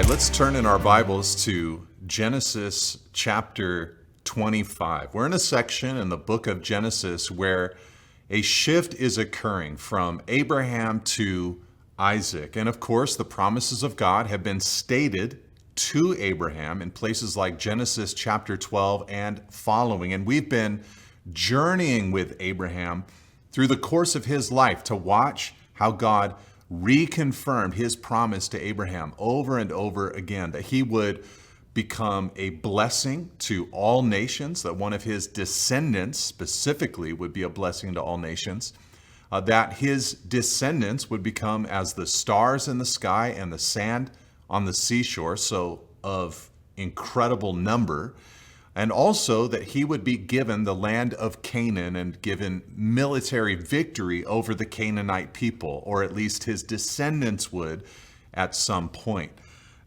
Let's turn in our Bibles to Genesis chapter 25. We're in a section in the book of Genesis where a shift is occurring from Abraham to Isaac. And of course, the promises of God have been stated to Abraham in places like Genesis chapter 12 and following. And we've been journeying with Abraham through the course of his life to watch how God reconfirmed his promise to Abraham over and over again, that he would become a blessing to all nations, that one of his descendants specifically would be a blessing to all nations, that his descendants would become as the stars in the sky and the sand on the seashore, so of incredible number, and also that he would be given the land of Canaan and given military victory over the Canaanite people, or at least his descendants would at some point.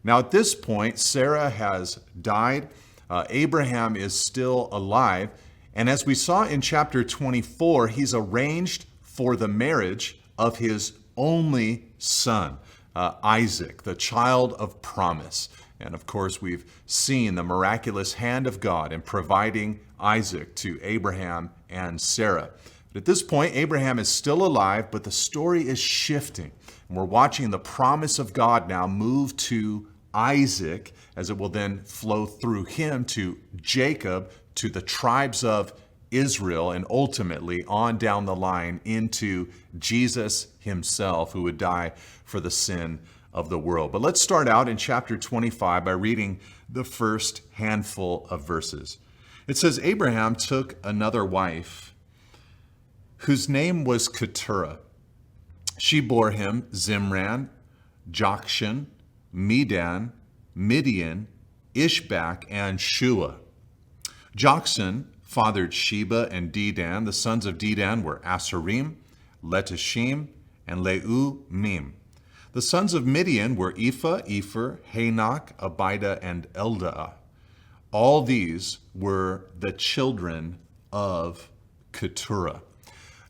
Now, at this point, Sarah has died. Abraham is still alive. And as we saw in chapter 24, he's arranged for the marriage of his only son, Isaac, the child of promise. And of course, we've seen the miraculous hand of God in providing Isaac to Abraham and Sarah. But at this point, Abraham is still alive, but the story is shifting. And we're watching the promise of God now move to Isaac, as it will then flow through him to Jacob, to the tribes of Israel, and ultimately on down the line into Jesus himself, who would die for the sin of the world. But let's start out in chapter 25 by reading the first handful of verses. It says, Abraham took another wife whose name was Keturah. She bore him Zimran, Jokshan, Medan, Midian, Ishbak, and Shua. Jokshan fathered Sheba and Dedan. The sons of Dedan were Asherim, Letashim, and Leummim. The sons of Midian were Ephah, Epher, Hanok, Abida, and Eldaah. All these were the children of Keturah.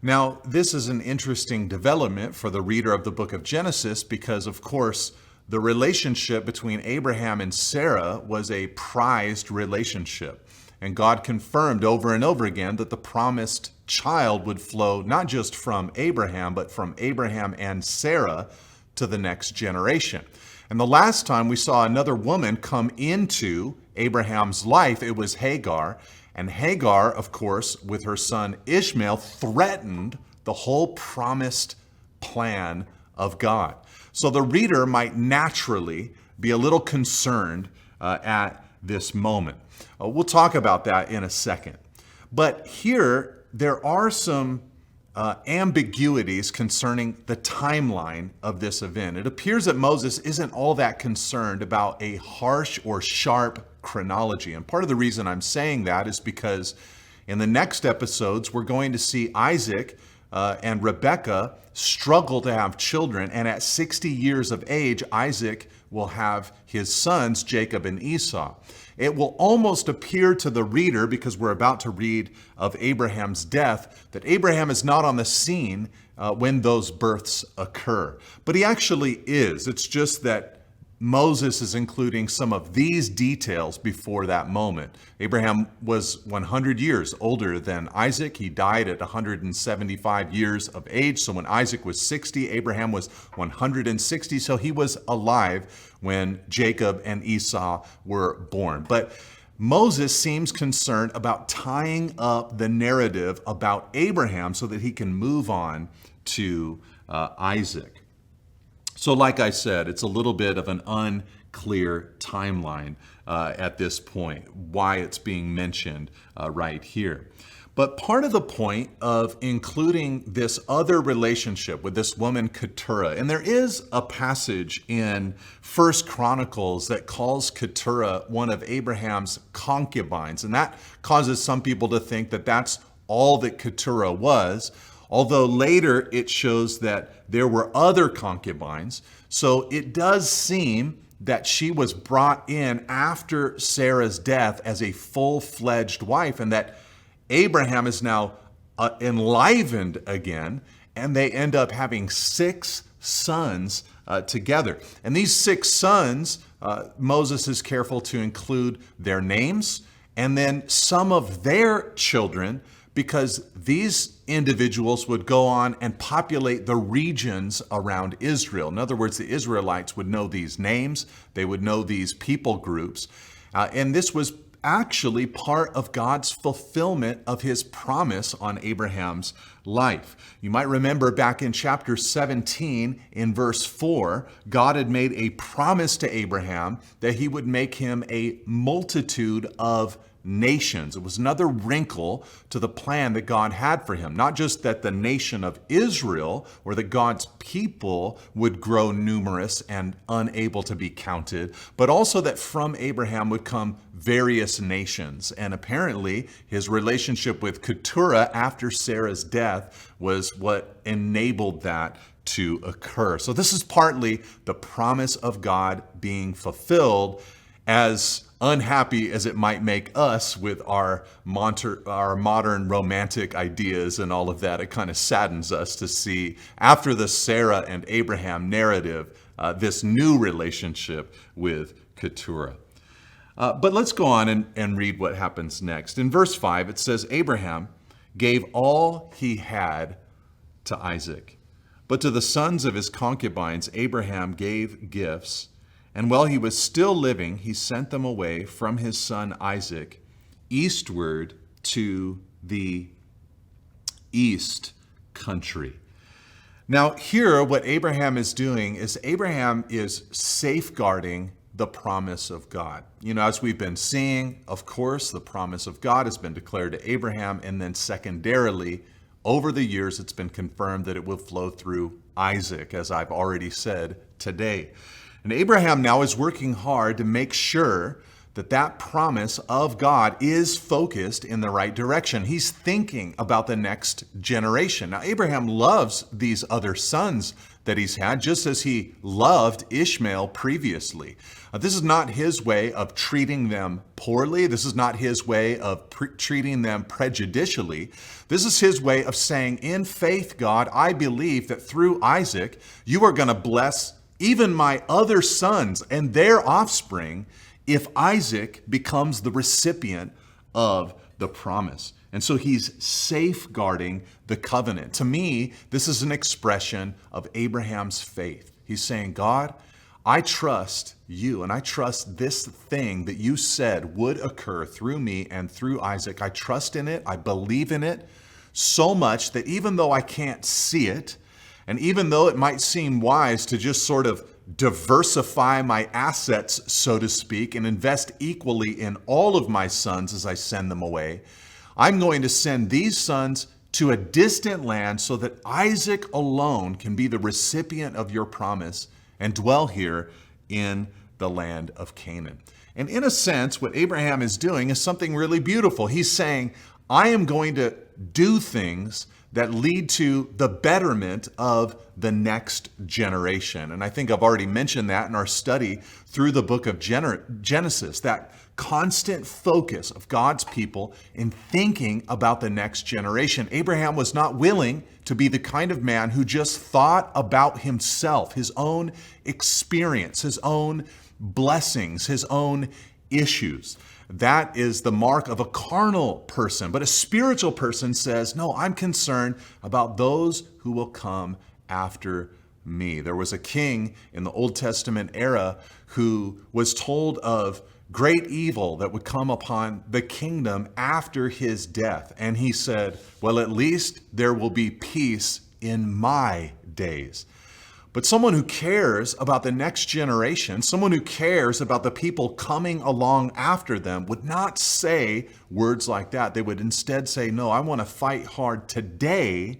Now, this is an interesting development for the reader of the book of Genesis because, of course, the relationship between Abraham and Sarah was a prized relationship. And God confirmed over and over again that the promised child would flow not just from Abraham, but from Abraham and Sarah to the next generation. And the last time we saw another woman come into Abraham's life, it was Hagar. And Hagar, of course, with her son Ishmael, threatened the whole promised plan of God. So the reader might naturally be a little concerned at this moment. We'll talk about that in a second. But here, there are some ambiguities concerning the timeline of this event. It appears that Moses isn't all that concerned about a harsh or sharp chronology. And part of the reason I'm saying that is because in the next episodes, we're going to see Isaac and Rebekah struggle to have children. And at 60 years of age, Isaac will have his sons, Jacob and Esau. It will almost appear to the reader, because we're about to read of Abraham's death, that Abraham is not on the scene when those births occur. But he actually is. It's just that Moses is including some of these details before that moment. Abraham was 100 years older than Isaac. He died at 175 years of age. So when Isaac was 60, Abraham was 160. So he was alive when Jacob and Esau were born. But Moses seems concerned about tying up the narrative about Abraham so that he can move on to Isaac. So like I said, it's a little bit of an unclear timeline at this point, why it's being mentioned right here. But part of the point of including this other relationship with this woman Keturah, and there is a passage in 1 Chronicles that calls Keturah one of Abraham's concubines, and that causes some people to think that that's all that Keturah was, although later it shows that there were other concubines. So it does seem that she was brought in after Sarah's death as a full-fledged wife, and that Abraham is now enlivened again, and they end up having 6 sons together. And these 6 sons, Moses is careful to include their names and then some of their children, because these individuals would go on and populate the regions around Israel. In other words, the Israelites would know these names, they would know these people groups, and this was actually part of God's fulfillment of his promise on Abraham's life. You might remember back in chapter 17 in verse 4, God had made a promise to Abraham that he would make him a multitude of nations. It was another wrinkle to the plan that God had for him. Not just that the nation of Israel, or that God's people would grow numerous and unable to be counted, but also that from Abraham would come various nations. And apparently his relationship with Keturah after Sarah's death was what enabled that to occur. So this is partly the promise of God being fulfilled, as unhappy as it might make us with our modern romantic ideas and all of that. It kind of saddens us to see, after the Sarah and Abraham narrative, this new relationship with Keturah. But let's go on and read what happens next. In verse 5, it says, Abraham gave all he had to Isaac. But to the sons of his concubines, Abraham gave gifts. And while he was still living, he sent them away from his son Isaac eastward to the east country. Now, here, what Abraham is doing is Abraham is safeguarding the promise of God. You know, as we've been seeing, of course, the promise of God has been declared to Abraham, and then secondarily, over the years, it's been confirmed that it will flow through Isaac, as I've already said today. And Abraham now is working hard to make sure that that promise of God is focused in the right direction. He's thinking about the next generation. Now, Abraham loves these other sons that he's had, just as he loved Ishmael previously. This is not his way of treating them poorly. This is not his way of treating them prejudicially. This is his way of saying, in faith, God, I believe that through Isaac, you are going to bless even my other sons and their offspring if Isaac becomes the recipient of the promise. And so he's safeguarding the covenant. To me, this is an expression of Abraham's faith. He's saying, God, I trust you, and I trust this thing that you said would occur through me and through Isaac. I trust in it. I believe in it so much that even though I can't see it, and even though it might seem wise to just sort of diversify my assets, so to speak, and invest equally in all of my sons as I send them away, I'm going to send these sons to a distant land so that Isaac alone can be the recipient of your promise and dwell here in the land of Canaan. And in a sense, what Abraham is doing is something really beautiful. He's saying, I am going to do things that lead to the betterment of the next generation. And I think I've already mentioned that in our study through the book of Genesis, that constant focus of God's people in thinking about the next generation. Abraham was not willing to be the kind of man who just thought about himself, his own experience, his own blessings, his own issues. That is the mark of a carnal person. But a spiritual person says, no, I'm concerned about those who will come after me. There was a king in the Old Testament era who was told of great evil that would come upon the kingdom after his death. And he said, well, at least there will be peace in my days. But someone who cares about the next generation, someone who cares about the people coming along after them, would not say words like that. They would instead say, no, I want to fight hard today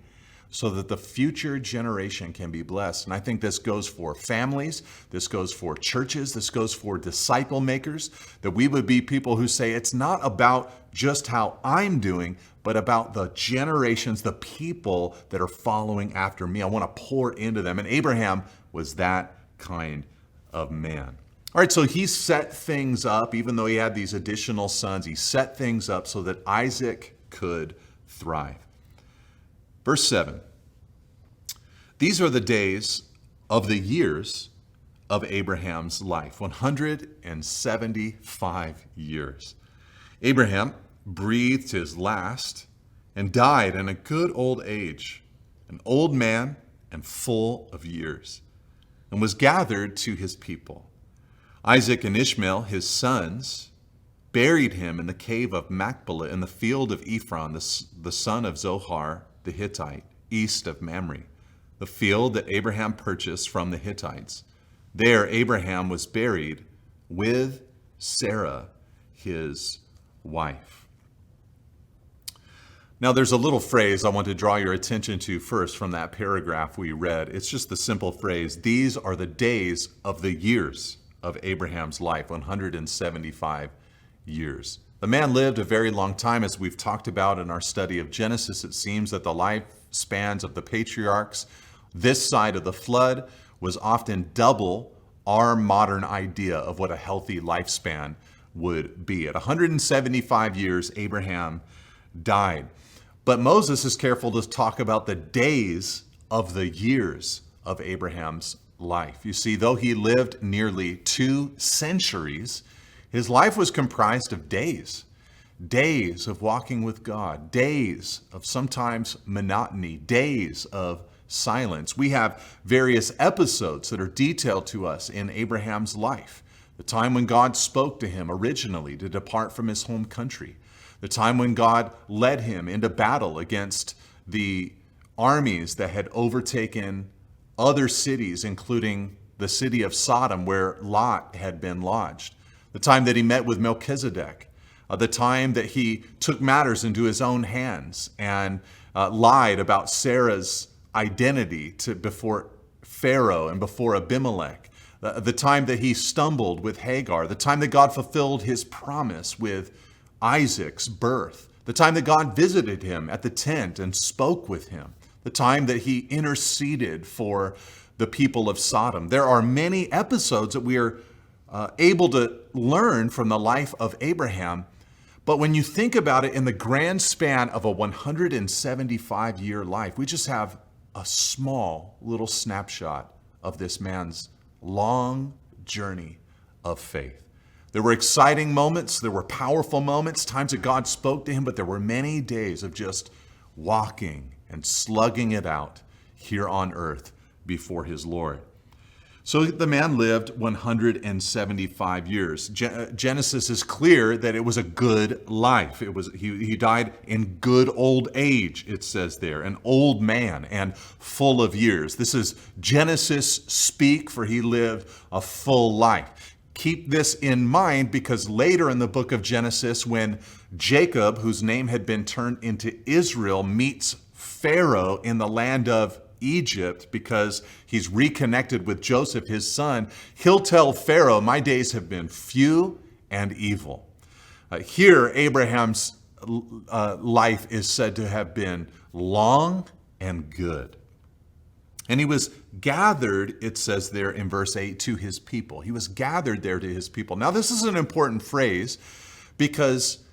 so that the future generation can be blessed. And I think this goes for families, this goes for churches, this goes for disciple makers, that we would be people who say it's not about just how I'm doing, but about the generations, the people that are following after me. I want to pour into them. And Abraham was that kind of man. All right, so he set things up, even though he had these additional sons, he set things up so that Isaac could thrive. Verse 7, these are the days of the years of Abraham's life, 175 years. Abraham breathed his last and died in a good old age, an old man and full of years, and was gathered to his people. Isaac and Ishmael, his sons, buried him in the cave of Machpelah in the field of Ephron, the son of Zohar the Hittite, east of Mamre, the field that Abraham purchased from the Hittites. There Abraham was buried with Sarah, his wife. Now there's a little phrase I want to draw your attention to first from that paragraph we read. It's just the simple phrase, these are the days of the years of Abraham's life, 175 years. The man lived a very long time, as we've talked about in our study of Genesis. It seems that the lifespans of the patriarchs this side of the flood was often double our modern idea of what a healthy lifespan would be. At 175 years, Abraham died. But Moses is careful to talk about the days of the years of Abraham's life. You see, though he lived nearly 2 centuries, his life was comprised of days. Days of walking with God, days of sometimes monotony, days of silence. We have various episodes that are detailed to us in Abraham's life. The time when God spoke to him originally to depart from his home country. The time when God led him into battle against the armies that had overtaken other cities, including the city of Sodom, where Lot had been lodged. The time that he met with Melchizedek. The time that he took matters into his own hands and lied about Sarah's identity before Pharaoh and before Abimelech. The time that he stumbled with Hagar. The time that God fulfilled his promise with Isaac's birth. The time that God visited him at the tent and spoke with him. The time that he interceded for the people of Sodom. There are many episodes that we are able to learn from the life of Abraham. But when you think about it in the grand span of a 175-year life, we just have a small little snapshot of this man's long journey of faith. There were exciting moments, there were powerful moments, times that God spoke to him, but there were many days of just walking and slugging it out here on earth before his Lord. So the man lived 175 years. Genesis is clear that it was a good life. He died in good old age, it says there, an old man and full of years. This is Genesis speak, for he lived a full life. Keep this in mind, because later in the book of Genesis, when Jacob, whose name had been turned into Israel, meets Pharaoh in the land of Egypt, because he's reconnected with Joseph, his son, he'll tell Pharaoh, my days have been few and evil. Here, Abraham's life is said to have been long and good. And he was gathered, it says there in verse 8, to his people. He was gathered there to his people. Now, this is an important phrase, because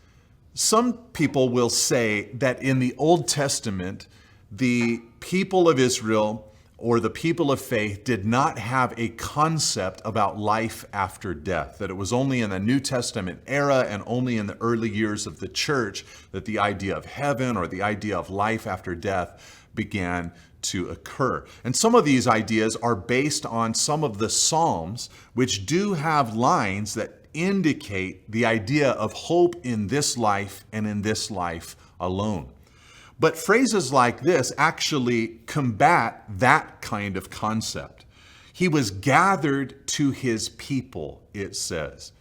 some people will say that in the Old Testament, the people of Israel or the people of faith did not have a concept about life after death, that it was only in the New Testament era and only in the early years of the church that the idea of heaven or the idea of life after death began to occur. And some of these ideas are based on some of the Psalms, which do have lines that indicate the idea of hope in this life and in this life alone. But phrases like this actually combat that kind of concept. He was gathered to his people, it says.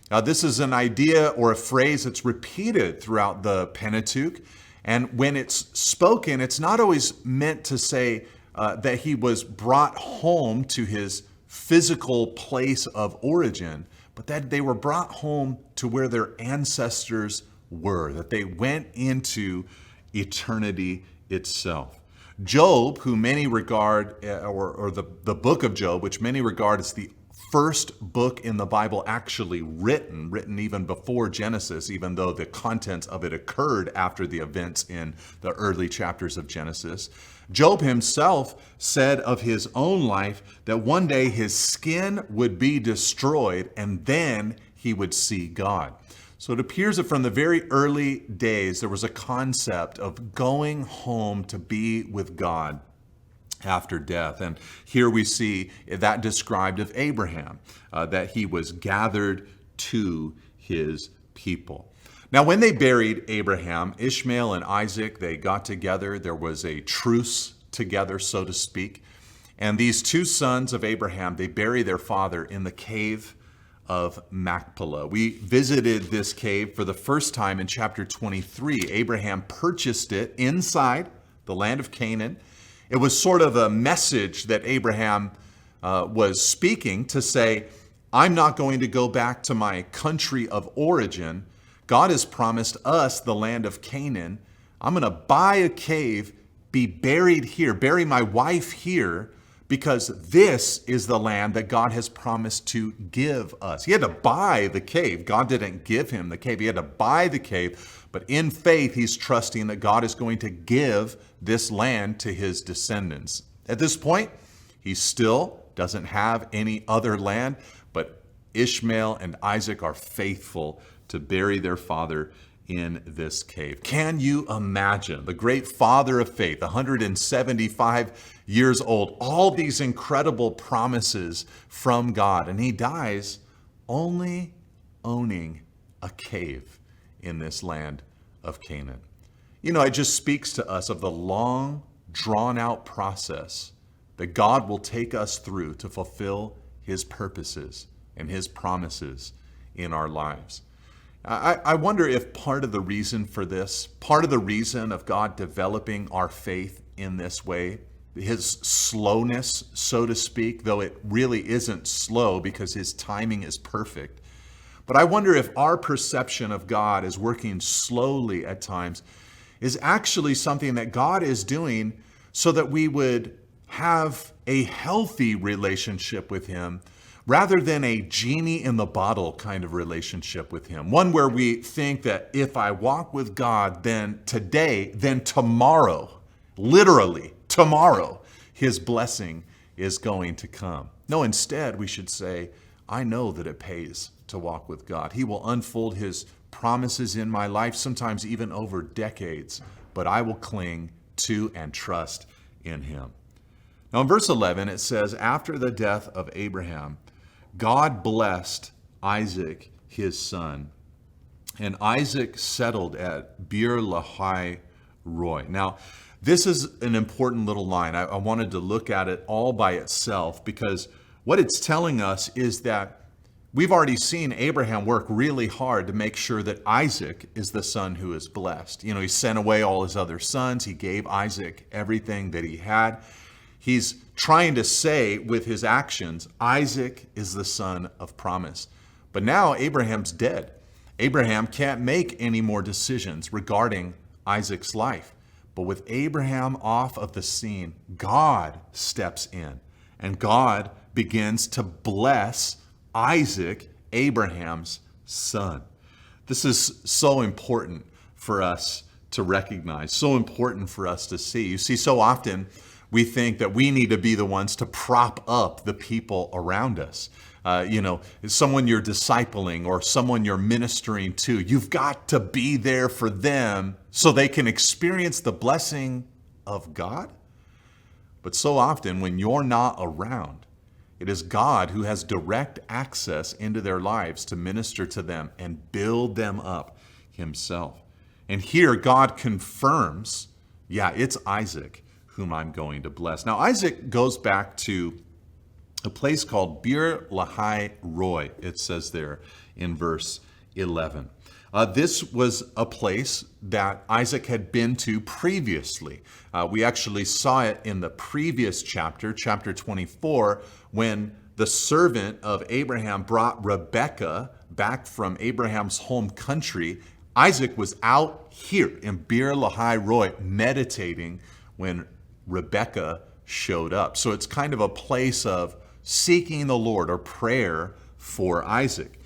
Now, this is an idea or a phrase that's repeated throughout the Pentateuch. And when it's spoken, it's not always meant to say that he was brought home to his physical place of origin, but that they were brought home to where their ancestors were, that they went into eternity itself. Job, who many regard, or the book of Job, which many regard as the first book in the Bible actually written even before Genesis, even though the contents of it occurred after the events in the early chapters of Genesis. Job himself said of his own life that one day his skin would be destroyed and then he would see God. So it appears that from the very early days, there was a concept of going home to be with God after death. And here we see that described of Abraham, that he was gathered to his people. Now, when they buried Abraham, Ishmael and Isaac, they got together. There was a truce together, so to speak. And these two sons of Abraham, they bury their father in the cave of Machpelah. We visited this cave for the first time in chapter 23. Abraham purchased it inside the land of Canaan. It was sort of a message that Abraham was speaking to say, I'm not going to go back to my country of origin. God has promised us the land of Canaan. I'm going to buy a cave, be buried here, bury my wife here, because this is the land that God has promised to give us. He had to buy the cave. God didn't give him the cave. He had to buy the cave. But in faith, he's trusting that God is going to give this land to his descendants. At this point, he still doesn't have any other land, but Ishmael and Isaac are faithful to bury their father in this cave. Can you imagine the great father of faith, 175 years old, all these incredible promises from God, and he dies only owning a cave in this land of Canaan? You know, it just speaks to us of the long, drawn-out process that God will take us through to fulfill his purposes and his promises in our lives. I wonder if part of the reason for this, part of the reason of God developing our faith in this way, his slowness, so to speak, though it really isn't slow because his timing is perfect. But I wonder if our perception of God as working slowly at times is actually something that God is doing so that we would have a healthy relationship with him rather than a genie in the bottle kind of relationship with him. One where we think that if I walk with God, then today, then tomorrow, literally tomorrow, his blessing is going to come. No, instead we should say, I know that it pays to walk with God. He will unfold his promises in my life, sometimes even over decades, but I will cling to and trust in him. Now in verse 11, it says, after the death of Abraham, God blessed Isaac, his son, and Isaac settled at Bir-lahai-roi. Now, this is an important little line. I wanted to look at it all by itself because what it's telling us is that we've already seen Abraham work really hard to make sure that Isaac is the son who is blessed. You know, he sent away all his other sons. He gave Isaac everything that he had. He's trying to say with his actions, Isaac is the son of promise. But now Abraham's dead. Abraham can't make any more decisions regarding Isaac's life. But with Abraham off of the scene, God steps in and God begins to bless Isaac, Abraham's son. This is so important for us to recognize, so important for us to see. You see, so often we think that we need to be the ones to prop up the people around us. Someone you're discipling or someone you're ministering to, you've got to be there for them so they can experience the blessing of God. But so often when you're not around, it is God who has direct access into their lives to minister to them and build them up himself. And here God confirms, it's Isaac whom I'm going to bless. Now, Isaac goes back to a place called Bir-lahai-roi, it says there in verse 11. This was a place that Isaac had been to previously. We actually saw it in the previous chapter, chapter 24, when the servant of Abraham brought Rebekah back from Abraham's home country. Isaac was out here in Bir-lahai-roi meditating when Rebekah showed up. So it's kind of a place of seeking the Lord, or prayer for Isaac.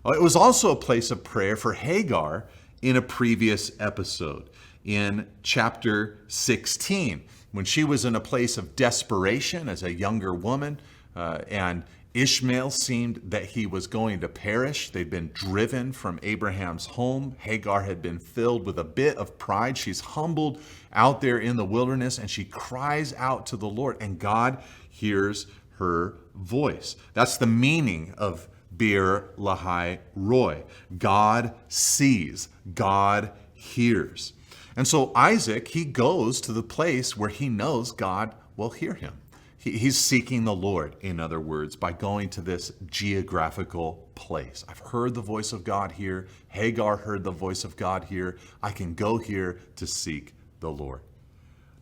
It was also a place of prayer for Hagar in a previous episode in chapter 16, when she was in a place of desperation as a younger woman, and Ishmael seemed that he was going to perish. They'd been driven from Abraham's home. Hagar had been filled with a bit of pride. She's humbled out there in the wilderness, and she cries out to the Lord, and God hears her voice. That's the meaning of Bir Lahai Roy. God sees, God hears. And so Isaac, he goes to the place where he knows God will hear him. He's seeking the Lord, in other words, by going to this geographical place. I've heard the voice of God here. Hagar heard the voice of God here. I can go here to seek the Lord.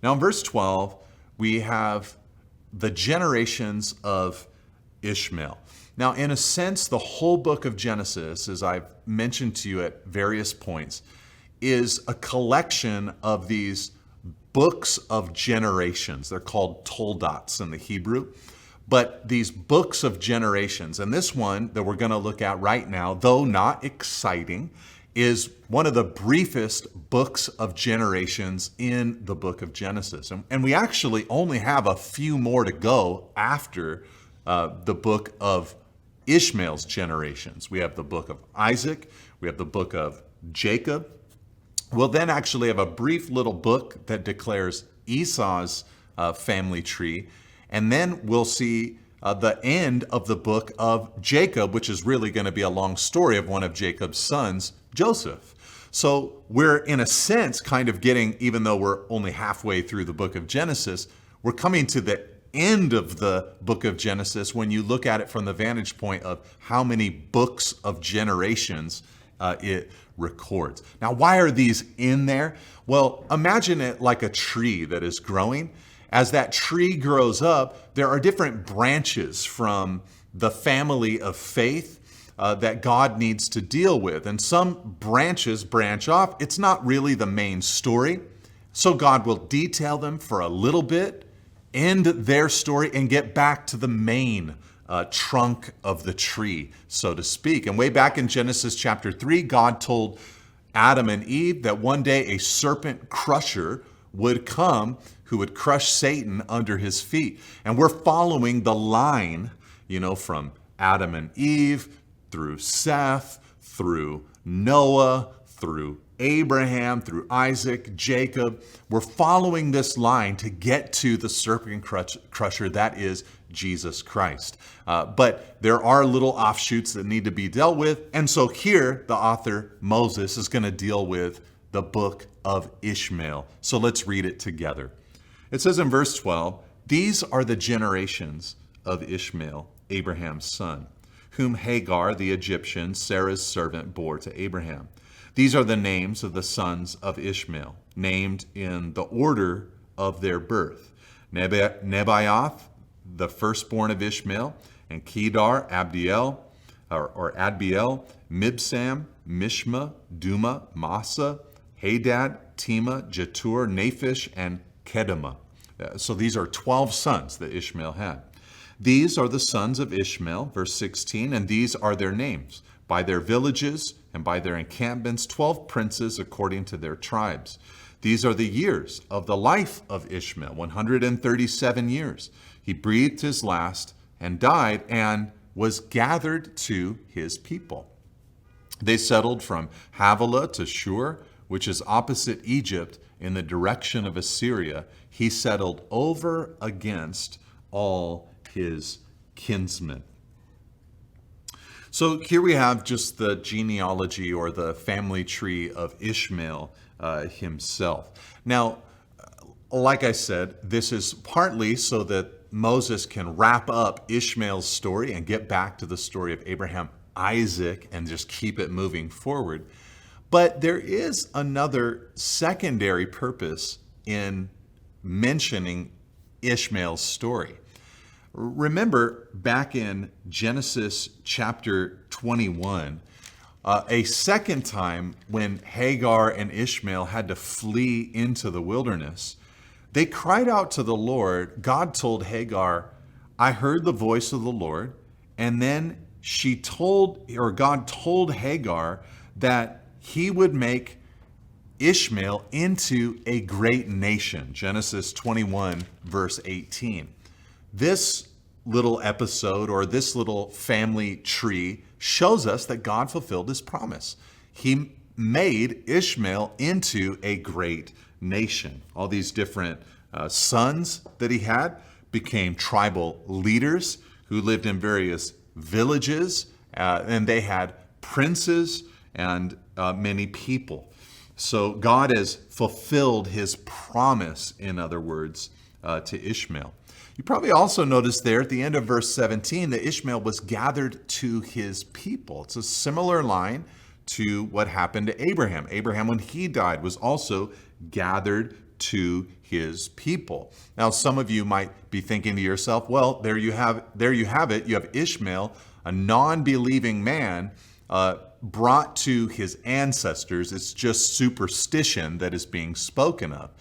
Now in verse 12, we have the generations of Ishmael. Now, in a sense, the whole book of Genesis, as I've mentioned to you at various points, is a collection of these books of generations. They're called toldots in the Hebrew. But these books of generations, and this one that we're going to look at right now, though not exciting, is one of the briefest books of generations in the book of Genesis. And we actually only have a few more to go after the book of Ishmael's generations. We have the book of Isaac, we have the book of Jacob. We'll then actually have a brief little book that declares Esau's family tree, and then we'll see the end of the book of Jacob, which is really going to be a long story of one of Jacob's sons, Joseph. So we're, in a sense, kind of getting, even though we're only halfway through the book of Genesis, we're coming to the end of the book of Genesis when you look at it from the vantage point of how many books of generations it records. Now, why are these in there? Well, imagine it like a tree that is growing. As that tree grows up, there are different branches from the family of faith that God needs to deal with. And some branches branch off. It's not really the main story. So God will detail them for a little bit, end their story, and get back to the main trunk of the tree, so to speak. And way back in Genesis chapter 3, God told Adam and Eve that one day a serpent crusher would come who would crush Satan under his feet. And we're following the line, from Adam and Eve through Seth, through Noah, through Abraham, through Isaac, Jacob. We're following this line to get to the serpent crusher, that is Jesus Christ. But there are little offshoots that need to be dealt with. And so here, the author, Moses, is going to deal with the book of Ishmael. So let's read it together. It says in verse 12, "These are the generations of Ishmael, Abraham's son, whom Hagar the Egyptian, Sarah's servant, bore to Abraham. These are the names of the sons of Ishmael, named in the order of their birth. Nebaioth, the firstborn of Ishmael, and Kedar, Adbeel, Mibsam, Mishma, Duma, Massa, Hadad, Tema, Jetur, Naphish, and Kedemah." So these are 12 sons that Ishmael had. "These are the sons of Ishmael," verse 16, "and these are their names, by their villages and by their encampments, 12 princes according to their tribes. These are the years of the life of Ishmael, 137 years. He breathed his last and died and was gathered to his people. They settled from Havilah to Shur, which is opposite Egypt in the direction of Assyria. He settled over against all his kinsmen." So here we have just the genealogy or the family tree of Ishmael himself. Now, like I said, this is partly so that Moses can wrap up Ishmael's story and get back to the story of Abraham, Isaac, and just keep it moving forward. But there is another secondary purpose in mentioning Ishmael's story. Remember back in Genesis chapter 21, a second time when Hagar and Ishmael had to flee into the wilderness, they cried out to the Lord. God told Hagar, I heard the voice of the Lord, and then God told Hagar that he would make Ishmael into a great nation. Genesis 21, verse 18. This little episode, or this little family tree, shows us that God fulfilled his promise. He made Ishmael into a great nation. All these different sons that he had became tribal leaders who lived in various villages, and they had princes and many people. So God has fulfilled his promise, in other words, to Ishmael. You probably also noticed there at the end of verse 17 that Ishmael was gathered to his people. It's a similar line to what happened to Abraham. Abraham, when he died, was also gathered to his people. Now, some of you might be thinking to yourself, well, there you have it. You have Ishmael, a non-believing man, brought to his ancestors. It's just superstition that is being spoken of.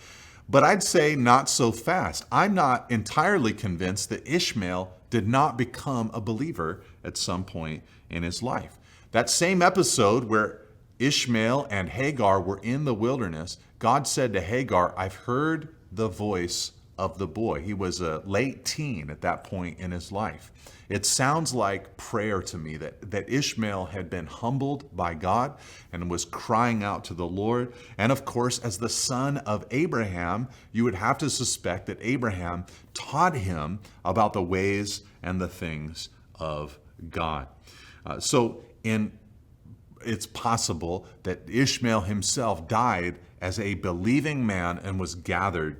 But I'd say not so fast. I'm not entirely convinced that Ishmael did not become a believer at some point in his life. That same episode where Ishmael and Hagar were in the wilderness, God said to Hagar, I've heard the voice of the boy. He was a late teen at that point in his life. It sounds like prayer to me that Ishmael had been humbled by God and was crying out to the Lord. And of course, as the son of Abraham, you would have to suspect that Abraham taught him about the ways and the things of God. It's possible that Ishmael himself died as a believing man and was gathered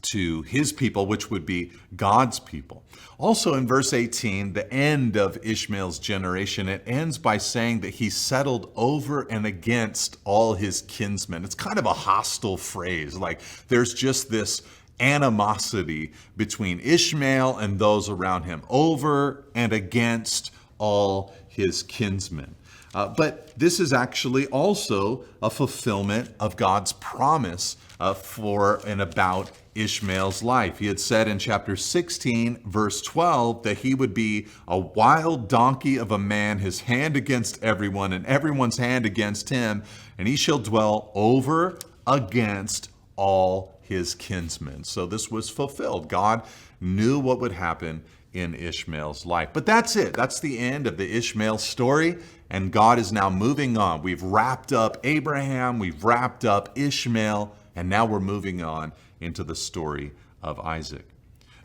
to his people, which would be God's people. Also in verse 18, the end of Ishmael's generation, it ends by saying that he settled over and against all his kinsmen. It's kind of a hostile phrase, like there's just this animosity between Ishmael and those around him, over and against all his kinsmen. But this is actually also a fulfillment of God's promise for and about Ishmael's life. He had said in chapter 16, verse 12, that he would be a wild donkey of a man, his hand against everyone, and everyone's hand against him, and he shall dwell over against all his kinsmen. So this was fulfilled. God knew what would happen in Ishmael's life. But that's it. That's the end of the Ishmael story. And God is now moving on. We've wrapped up Abraham, we've wrapped up Ishmael, and now we're moving on into the story of Isaac.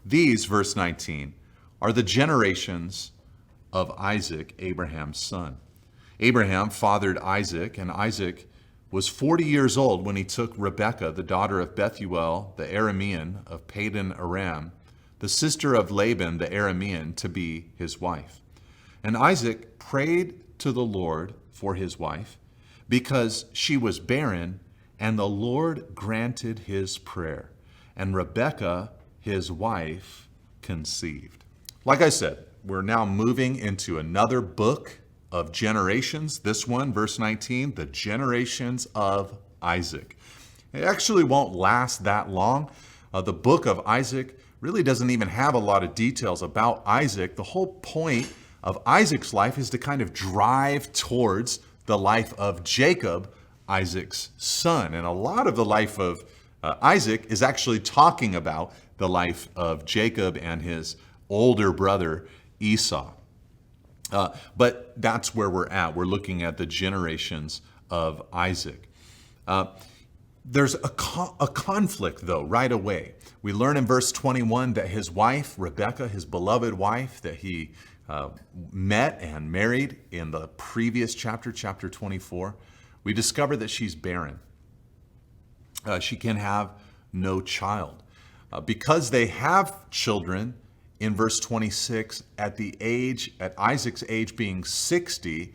These, verse 19, are the generations of Isaac, Abraham's son. Abraham fathered Isaac, and Isaac was 40 years old when he took Rebekah, the daughter of Bethuel, the Aramean of Padan Aram, the sister of Laban, the Aramean, to be his wife. And Isaac prayed to the Lord for his wife because she was barren, and the Lord granted his prayer. And Rebekah, his wife, conceived. Like I said, we're now moving into another book of generations. This one, verse 19, the generations of Isaac. It actually won't last that long. The book of Isaac really doesn't even have a lot of details about Isaac. The whole point of Isaac's life is to kind of drive towards the life of Jacob, Isaac's son. And a lot of the life of Isaac is actually talking about the life of Jacob and his older brother, Esau. But that's where we're at. We're looking at the generations of Isaac. There's a conflict, though, right away. We learn in verse 21 that his wife, Rebekah, his beloved wife, that he met and married in the previous chapter, chapter 24, we discover that she's barren. She can have no child. Because they have children, in verse 26, at Isaac's age being 60,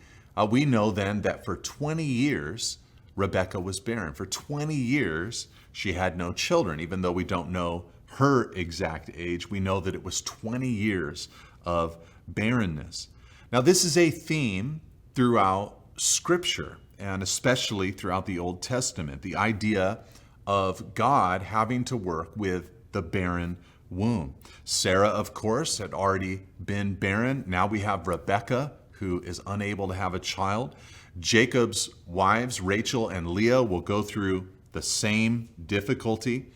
we know then that for 20 years, Rebekah was barren. For 20 years, she had no children. Even though we don't know her exact age, we know that it was 20 years of barrenness. Now, this is a theme throughout Scripture, and especially throughout the Old Testament, the idea of God having to work with the barren womb. Sarah, of course, had already been barren. Now we have Rebekah, who is unable to have a child. Jacob's wives, Rachel and Leah, will go through the same difficulty.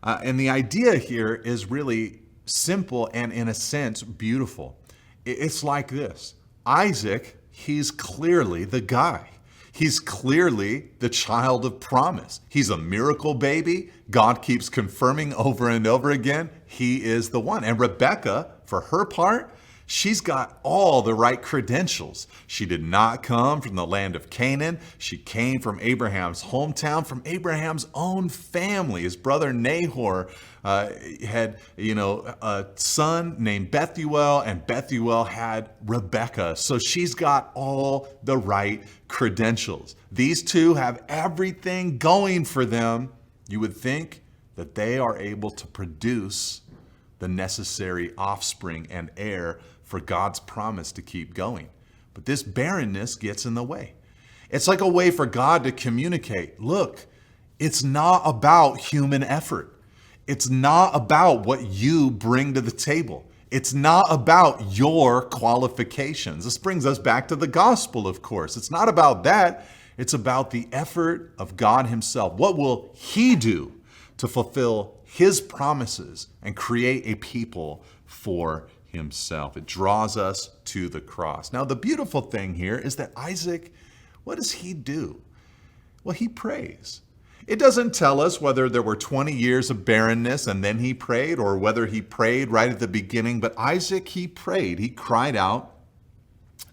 And the idea here is really simple and, in a sense, beautiful. It's like this. Isaac, he's clearly the guy. He's clearly the child of promise. He's a miracle baby. God keeps confirming over and over again, he is the one. And Rebekah, for her part, she's got all the right credentials. She did not come from the land of Canaan. She came from Abraham's hometown, from Abraham's own family. His brother Nahor had, a son named Bethuel, and Bethuel had Rebekah. So she's got all the right credentials. These two have everything going for them. You would think that they are able to produce the necessary offspring and heir for God's promise to keep going. But this barrenness gets in the way. It's like a way for God to communicate, look, it's not about human effort. It's not about what you bring to the table. It's not about your qualifications. This brings us back to the gospel, of course. It's not about that. It's about the effort of God himself. What will he do to fulfill his promises and create a people for himself? It draws us to the cross. Now, the beautiful thing here is that Isaac, what does he do? Well, he prays. It doesn't tell us whether there were 20 years of barrenness and then he prayed, or whether he prayed right at the beginning. But Isaac, he prayed. He cried out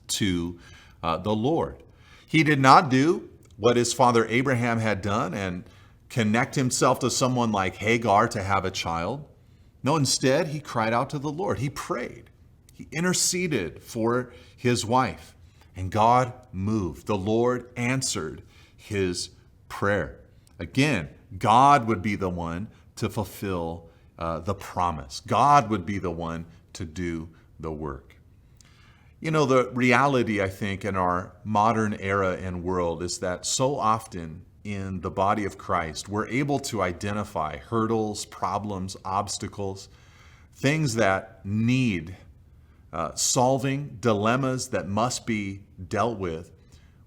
to the Lord. He did not do what his father Abraham had done and connect himself to someone like Hagar to have a child. No, instead, he cried out to the Lord. He prayed. He interceded for his wife, and God moved. The Lord answered his prayer. Again, God would be the one to fulfill the promise. God would be the one to do the work. You know, the reality, I think, in our modern era and world is that so often in the body of Christ, we're able to identify hurdles, problems, obstacles, things that need solving, dilemmas that must be dealt with.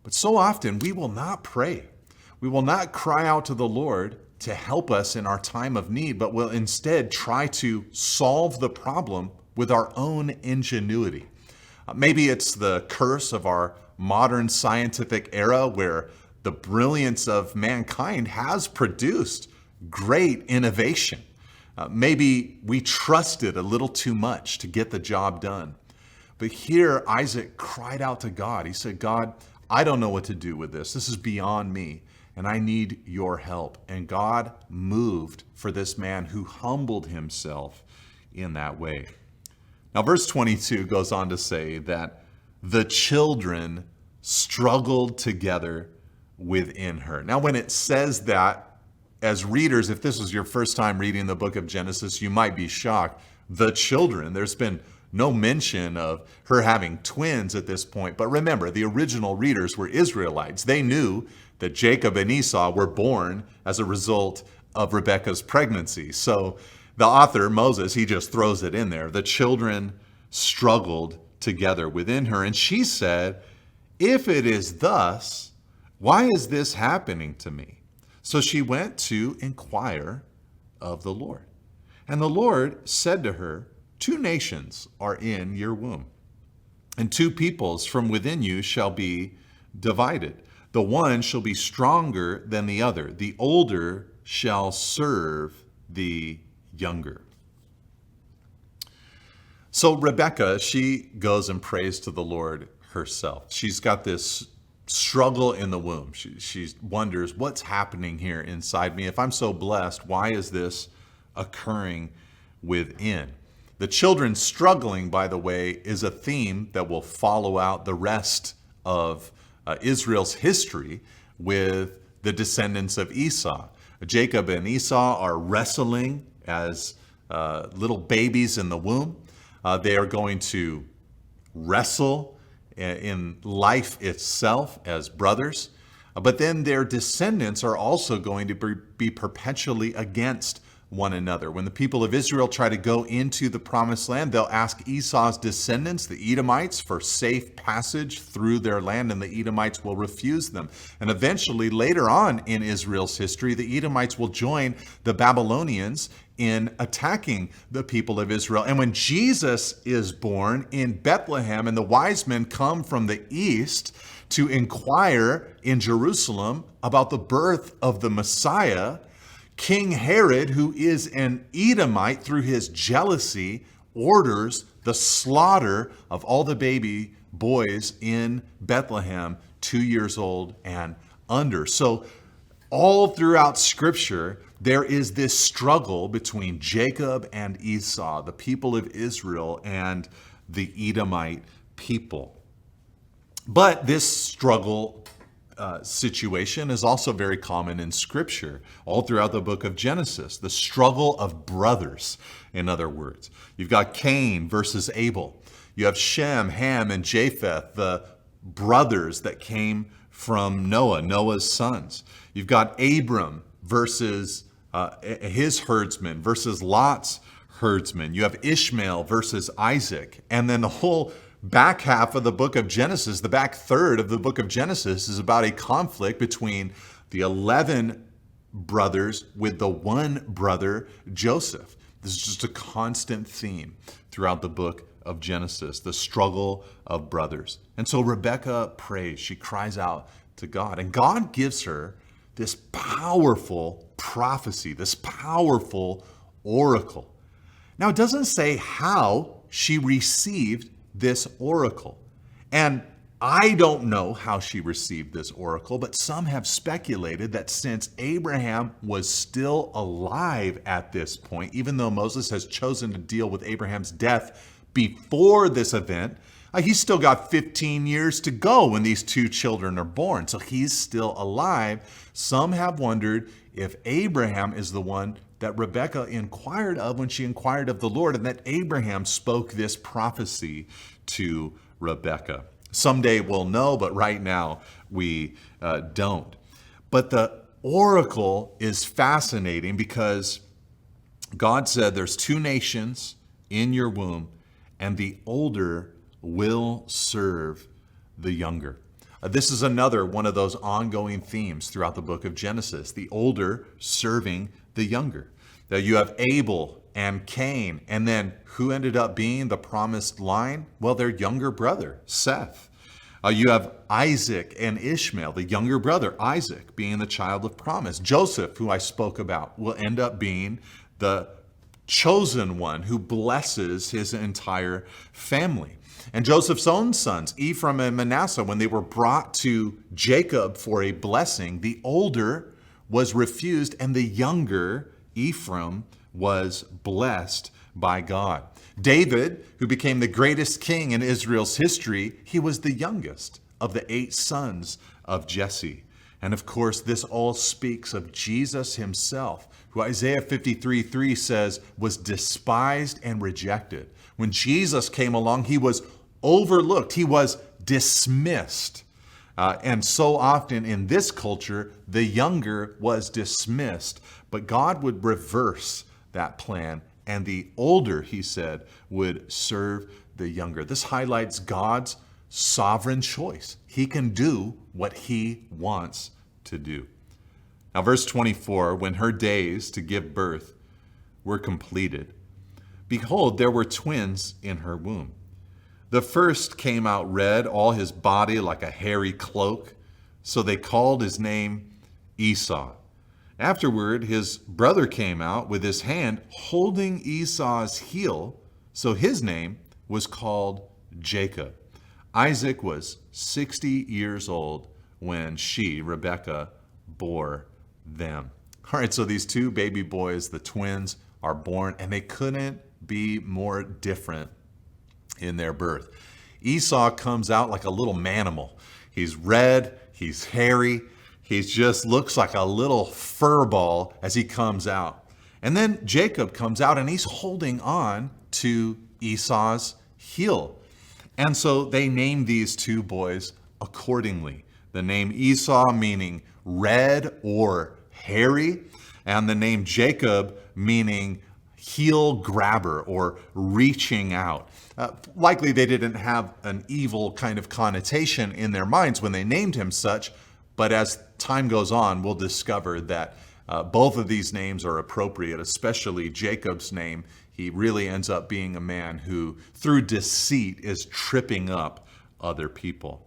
But so often we will not pray. We will not cry out to the Lord to help us in our time of need, but will instead try to solve the problem with our own ingenuity. Maybe it's the curse of our modern scientific era where the brilliance of mankind has produced great innovation. Maybe we trusted a little too much to get the job done. But here Isaac cried out to God. He said, God, I don't know what to do with this. This is beyond me, and I need your help. And God moved for this man who humbled himself in that way. Now, verse 22 goes on to say that the children struggled together within her. Now, when it says that, as readers, if this was your first time reading the book of Genesis, you might be shocked. The children, there's been no mention of her having twins at this point. But remember, the original readers were Israelites. They knew that Jacob and Esau were born as a result of Rebekah's pregnancy. So the author, Moses, he just throws it in there. The children struggled together within her. And she said, if it is thus, why is this happening to me? So she went to inquire of the Lord. And the Lord said to her, 2 nations are in your womb, and 2 peoples from within you shall be divided. The one shall be stronger than the other. The older shall serve the younger. So Rebekah, she goes and prays to the Lord herself. She's got this struggle in the womb. She wonders, what's happening here inside me? If I'm so blessed, why is this occurring within? The children struggling, by the way, is a theme that will follow out the rest of Israel's history with the descendants of Esau. Jacob and Esau are wrestling as little babies in the womb. They are going to wrestle in life itself as brothers. But then their descendants are also going to be perpetually against one another. When the people of Israel try to go into the promised land, they'll ask Esau's descendants, the Edomites, for safe passage through their land, and the Edomites will refuse them. And eventually, later on in Israel's history, the Edomites will join the Babylonians in attacking the people of Israel. And when Jesus is born in Bethlehem and the wise men come from the east to inquire in Jerusalem about the birth of the Messiah, King Herod, who is an Edomite, through his jealousy, orders the slaughter of all the baby boys in Bethlehem, 2 years old and under. So all throughout Scripture, there is this struggle between Jacob and Esau, the people of Israel and the Edomite people. But this struggle situation is also very common in Scripture, all throughout the book of Genesis. The struggle of brothers, in other words. You've got Cain versus Abel. You have Shem, Ham, and Japheth, the brothers that came from Noah, Noah's sons. You've got Abram versus his herdsmen versus Lot's herdsmen. You have Ishmael versus Isaac. And then the whole back half of the book of Genesis, the back third of the book of Genesis, is about a conflict between the 11 brothers with the one brother, Joseph. This is just a constant theme throughout the book of Genesis, the struggle of brothers. And so Rebekah prays, she cries out to God, and God gives her this powerful prophecy, this powerful oracle. Now, it doesn't say how she received this oracle. And I don't know how she received this oracle, but some have speculated that since Abraham was still alive at this point, even though Moses has chosen to deal with Abraham's death before this event, he's still got 15 years to go when these two children are born. So he's still alive. Some have wondered if Abraham is the one that Rebekah inquired of when she inquired of the Lord, and that Abraham spoke this prophecy to Rebekah. Someday we'll know, but right now we don't. But the oracle is fascinating because God said there's 2 nations in your womb, and the older will serve the younger. This is another one of those ongoing themes throughout the book of Genesis, the older serving the younger. Now you have Abel and Cain, and then who ended up being the promised line? Well, their younger brother, Seth. You have Isaac and Ishmael, the younger brother, Isaac, being the child of promise. Joseph, who I spoke about, will end up being the chosen one who blesses his entire family. And Joseph's own sons, Ephraim and Manasseh, when they were brought to Jacob for a blessing, the older was refused and the younger, Ephraim, was blessed by God. David, who became the greatest king in Israel's history, he was the youngest of the 8 sons of Jesse. And of course, this all speaks of Jesus himself, who Isaiah 53:3 says was despised and rejected. When Jesus came along, he was overlooked. He was dismissed. And so often in this culture, the younger was dismissed. But God would reverse that plan, and the older, he said, would serve the younger. This highlights God's sovereign choice. He can do what he wants to do. Now, verse 24, when her days to give birth were completed, behold, there were twins in her womb. The first came out red, all his body like a hairy cloak. So they called his name Esau. Afterward, his brother came out with his hand holding Esau's heel. So his name was called Jacob. Isaac was 60 years old when she, Rebekah, bore them. All right, so these 2 baby boys, the twins, are born, and they couldn't be more different in their birth. Esau comes out like a little manimal. He's red, he's hairy, he just looks like a little fur ball as he comes out. And then Jacob comes out and he's holding on to Esau's heel. And so they named these 2 boys accordingly. The name Esau meaning red or hairy, and the name Jacob meaning heel grabber or reaching out. Likely they didn't have an evil kind of connotation in their minds when they named him such, but as time goes on, we'll discover that both of these names are appropriate, especially Jacob's name. He really ends up being a man who, through deceit, is tripping up other people.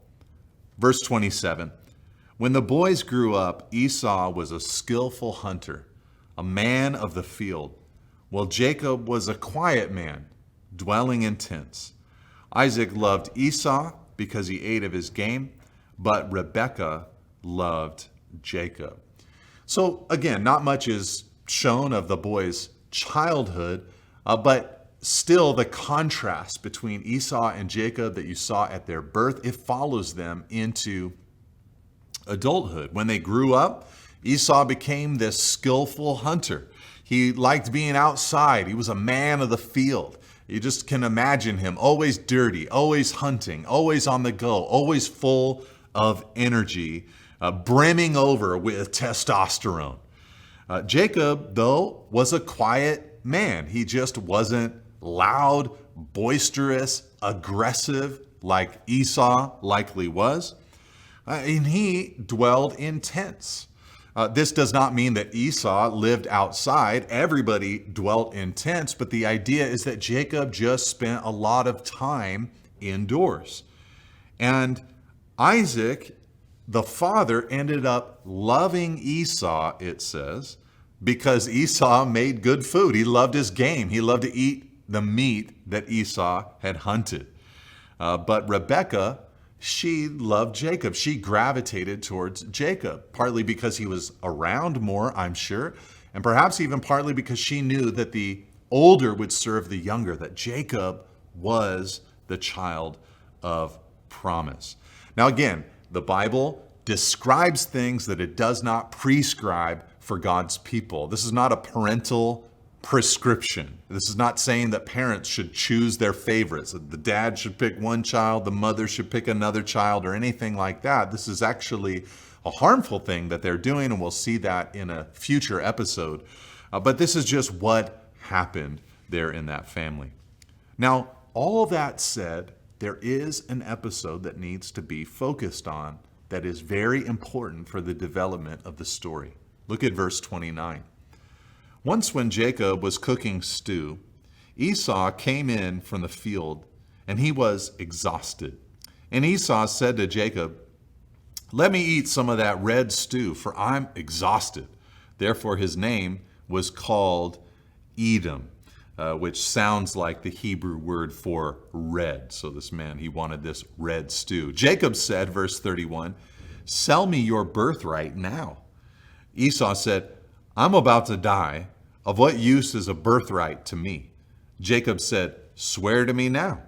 Verse 27, when the boys grew up, Esau was a skillful hunter, a man of the field, while Jacob was a quiet man, dwelling in tents. Isaac loved Esau because he ate of his game, but Rebekah loved Jacob. So again, not much is shown of the boys' childhood, but still the contrast between Esau and Jacob that you saw at their birth, it follows them into adulthood. When they grew up, Esau became this skillful hunter. He liked being outside. He was a man of the field. You just can imagine him always dirty, always hunting, always on the go, always full of energy, brimming over with testosterone. Jacob, though, was a quiet man. He just wasn't loud, boisterous, aggressive like Esau likely was. And he dwelled in tents. This does not mean that Esau lived outside. Everybody dwelt in tents, but the idea is that Jacob just spent a lot of time indoors. And Isaac, the father, ended up loving Esau, it says, because Esau made good food. He loved his game. He loved to eat the meat that Esau had hunted. But Rebekah, she loved Jacob. She gravitated towards Jacob, partly because he was around more, I'm sure, and perhaps even partly because she knew that the older would serve the younger, that Jacob was the child of promise. Now again, the Bible describes things that it does not prescribe for God's people. This is not a parental prescription. This is not saying that parents should choose their favorites. The dad should pick one child, the mother should pick another child, or anything like that. This is actually a harmful thing that they're doing, and we'll see that in a future episode. But this is just what happened there in that family. Now, all that said, there is an episode that needs to be focused on that is very important for the development of the story. Look at verse 29. Once when Jacob was cooking stew, Esau came in from the field, and he was exhausted. And Esau said to Jacob, "Let me eat some of that red stew, for I'm exhausted." Therefore his name was called Edom, which sounds like the Hebrew word for red. So this man, he wanted this red stew. Jacob said, verse 31, "Sell me your birthright now." Esau said, "I'm about to die. Of what use is a birthright to me?" Jacob said, "Swear to me now."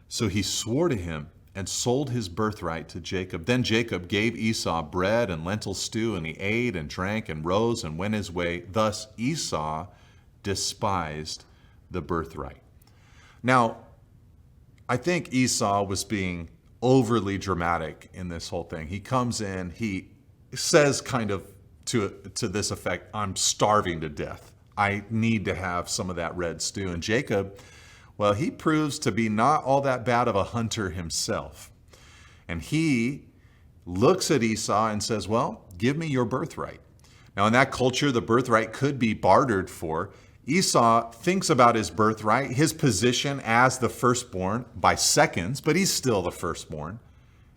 So he swore to him and sold his birthright to Jacob. Then Jacob gave Esau bread and lentil stew, and he ate and drank and rose and went his way. Thus Esau despised the birthright. Now, I think Esau was being overly dramatic in this whole thing. He comes in, he says kind of to this effect, "I'm starving to death. I need to have some of that red stew." And Jacob, well, he proves to be not all that bad of a hunter himself. And he looks at Esau and says, "Well, give me your birthright." Now, in that culture, the birthright could be bartered for. Esau thinks about his birthright, his position as the firstborn by seconds, but he's still the firstborn.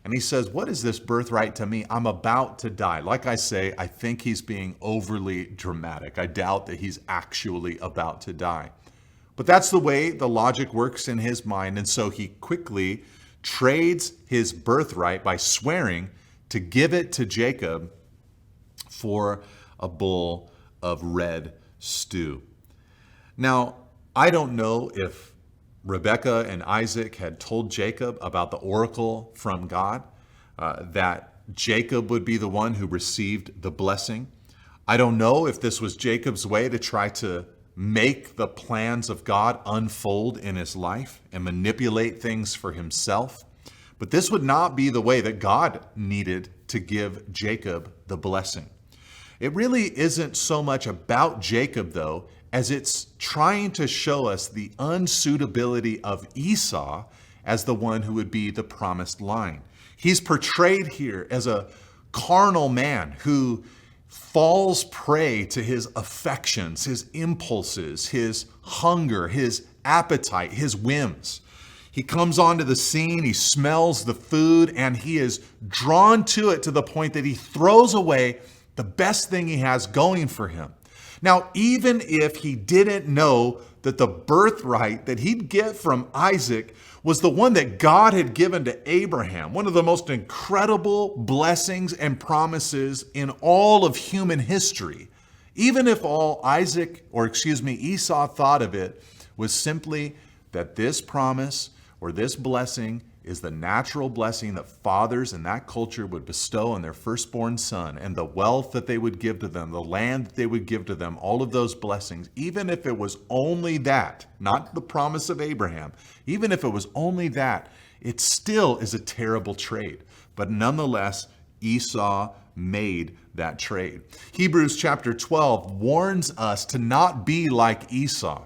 And he says, "What is this birthright to me? I'm about to die." Like I say, I think he's being overly dramatic. I doubt that he's actually about to die. But that's the way the logic works in his mind. And so he quickly trades his birthright by swearing to give it to Jacob for a bowl of red stew. Now, I don't know if Rebekah and Isaac had told Jacob about the oracle from God, that Jacob would be the one who received the blessing. I don't know if this was Jacob's way to try to make the plans of God unfold in his life and manipulate things for himself. But this would not be the way that God needed to give Jacob the blessing. It really isn't so much about Jacob, though, as it's trying to show us the unsuitability of Esau as the one who would be the promised line. He's portrayed here as a carnal man who falls prey to his affections, his impulses, his hunger, his appetite, his whims. He comes onto the scene, he smells the food, and he is drawn to it to the point that he throws away the best thing he has going for him. Now, even if he didn't know that the birthright that he'd get from Isaac was the one that God had given to Abraham, one of the most incredible blessings and promises in all of human history, even if all Esau thought of it was simply that this promise or this blessing is the natural blessing that fathers in that culture would bestow on their firstborn son, and the wealth that they would give to them, the land that they would give to them, all of those blessings, even if it was only that, not the promise of Abraham, even if it was only that, it still is a terrible trade. But nonetheless, Esau made that trade. Hebrews chapter 12 warns us to not be like Esau,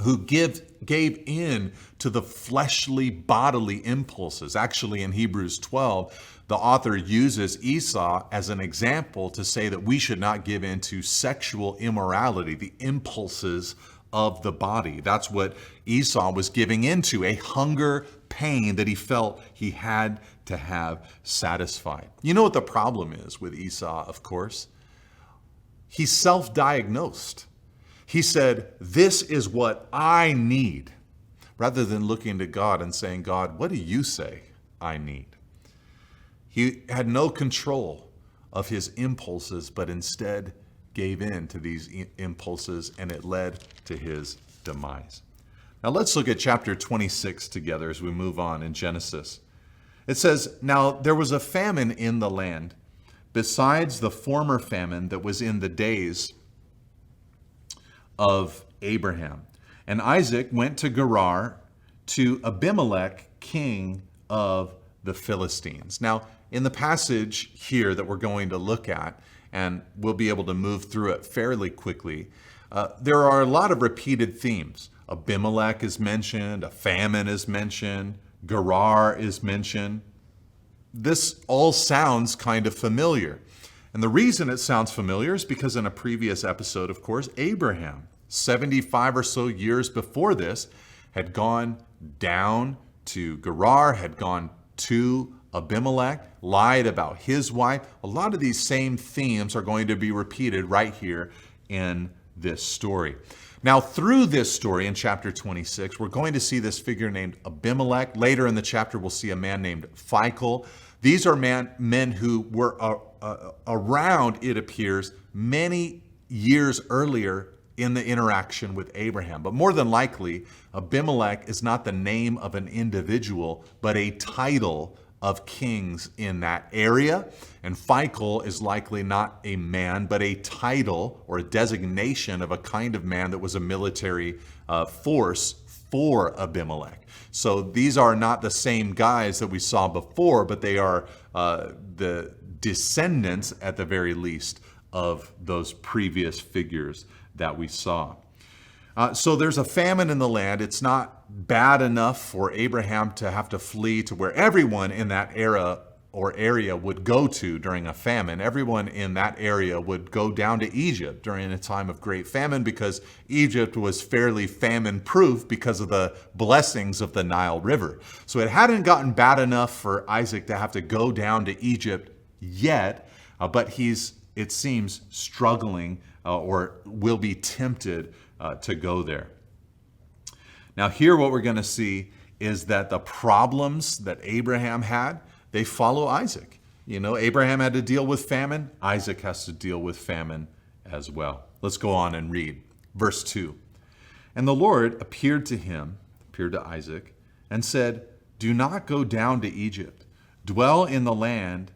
who gave in to the fleshly bodily impulses. Actually, in Hebrews 12, the author uses Esau as an example to say that we should not give in to sexual immorality, the impulses of the body. That's what Esau was giving into, a hunger pain that he felt he had to have satisfied. You know what the problem is with Esau, of course? He's self-diagnosed. He said, this is what I need, rather than looking to God and saying, God, what do you say I need? He had no control of his impulses, but instead gave in to these impulses, and it led to his demise. Now let's look at chapter 26 together as we move on in Genesis. It says, now there was a famine in the land, besides the former famine that was in the days of Abraham. And Isaac went to Gerar to Abimelech, king of the Philistines. Now, in the passage here that we're going to look at, and we'll be able to move through it fairly quickly, there are a lot of repeated themes. Abimelech is mentioned, a famine is mentioned, Gerar is mentioned. This all sounds kind of familiar. And the reason it sounds familiar is because in a previous episode, of course, Abraham, 75 or so years before this, had gone down to Gerar, had gone to Abimelech, lied about his wife. A lot of these same themes are going to be repeated right here in this story. Now, through this story in chapter 26, we're going to see this figure named Abimelech. Later in the chapter, we'll see a man named Phicol. These are men who were around, it appears, many years earlier in the interaction with Abraham. But more than likely, Abimelech is not the name of an individual, but a title of kings in that area. And Phicol is likely not a man, but a title or a designation of a kind of man that was a military force for Abimelech. So these are not the same guys that we saw before, but they are the descendants, at the very least, of those previous figures that we saw. So there's a famine in the land. It's not bad enough for Abraham to have to flee to where everyone in that era or area would go to during a famine. Everyone in that area would go down to Egypt during a time of great famine, because Egypt was fairly famine-proof because of the blessings of the Nile River. So it hadn't gotten bad enough for Isaac to have to go down to Egypt yet, but he's, it seems, struggling or will be tempted to go there. Now here what we're going to see is that the problems that Abraham had, they follow Isaac. You know, Abraham had to deal with famine. Isaac has to deal with famine as well. Let's go on and read. Verse 2. And the Lord appeared to Isaac, and said, do not go down to Egypt. Dwell in the land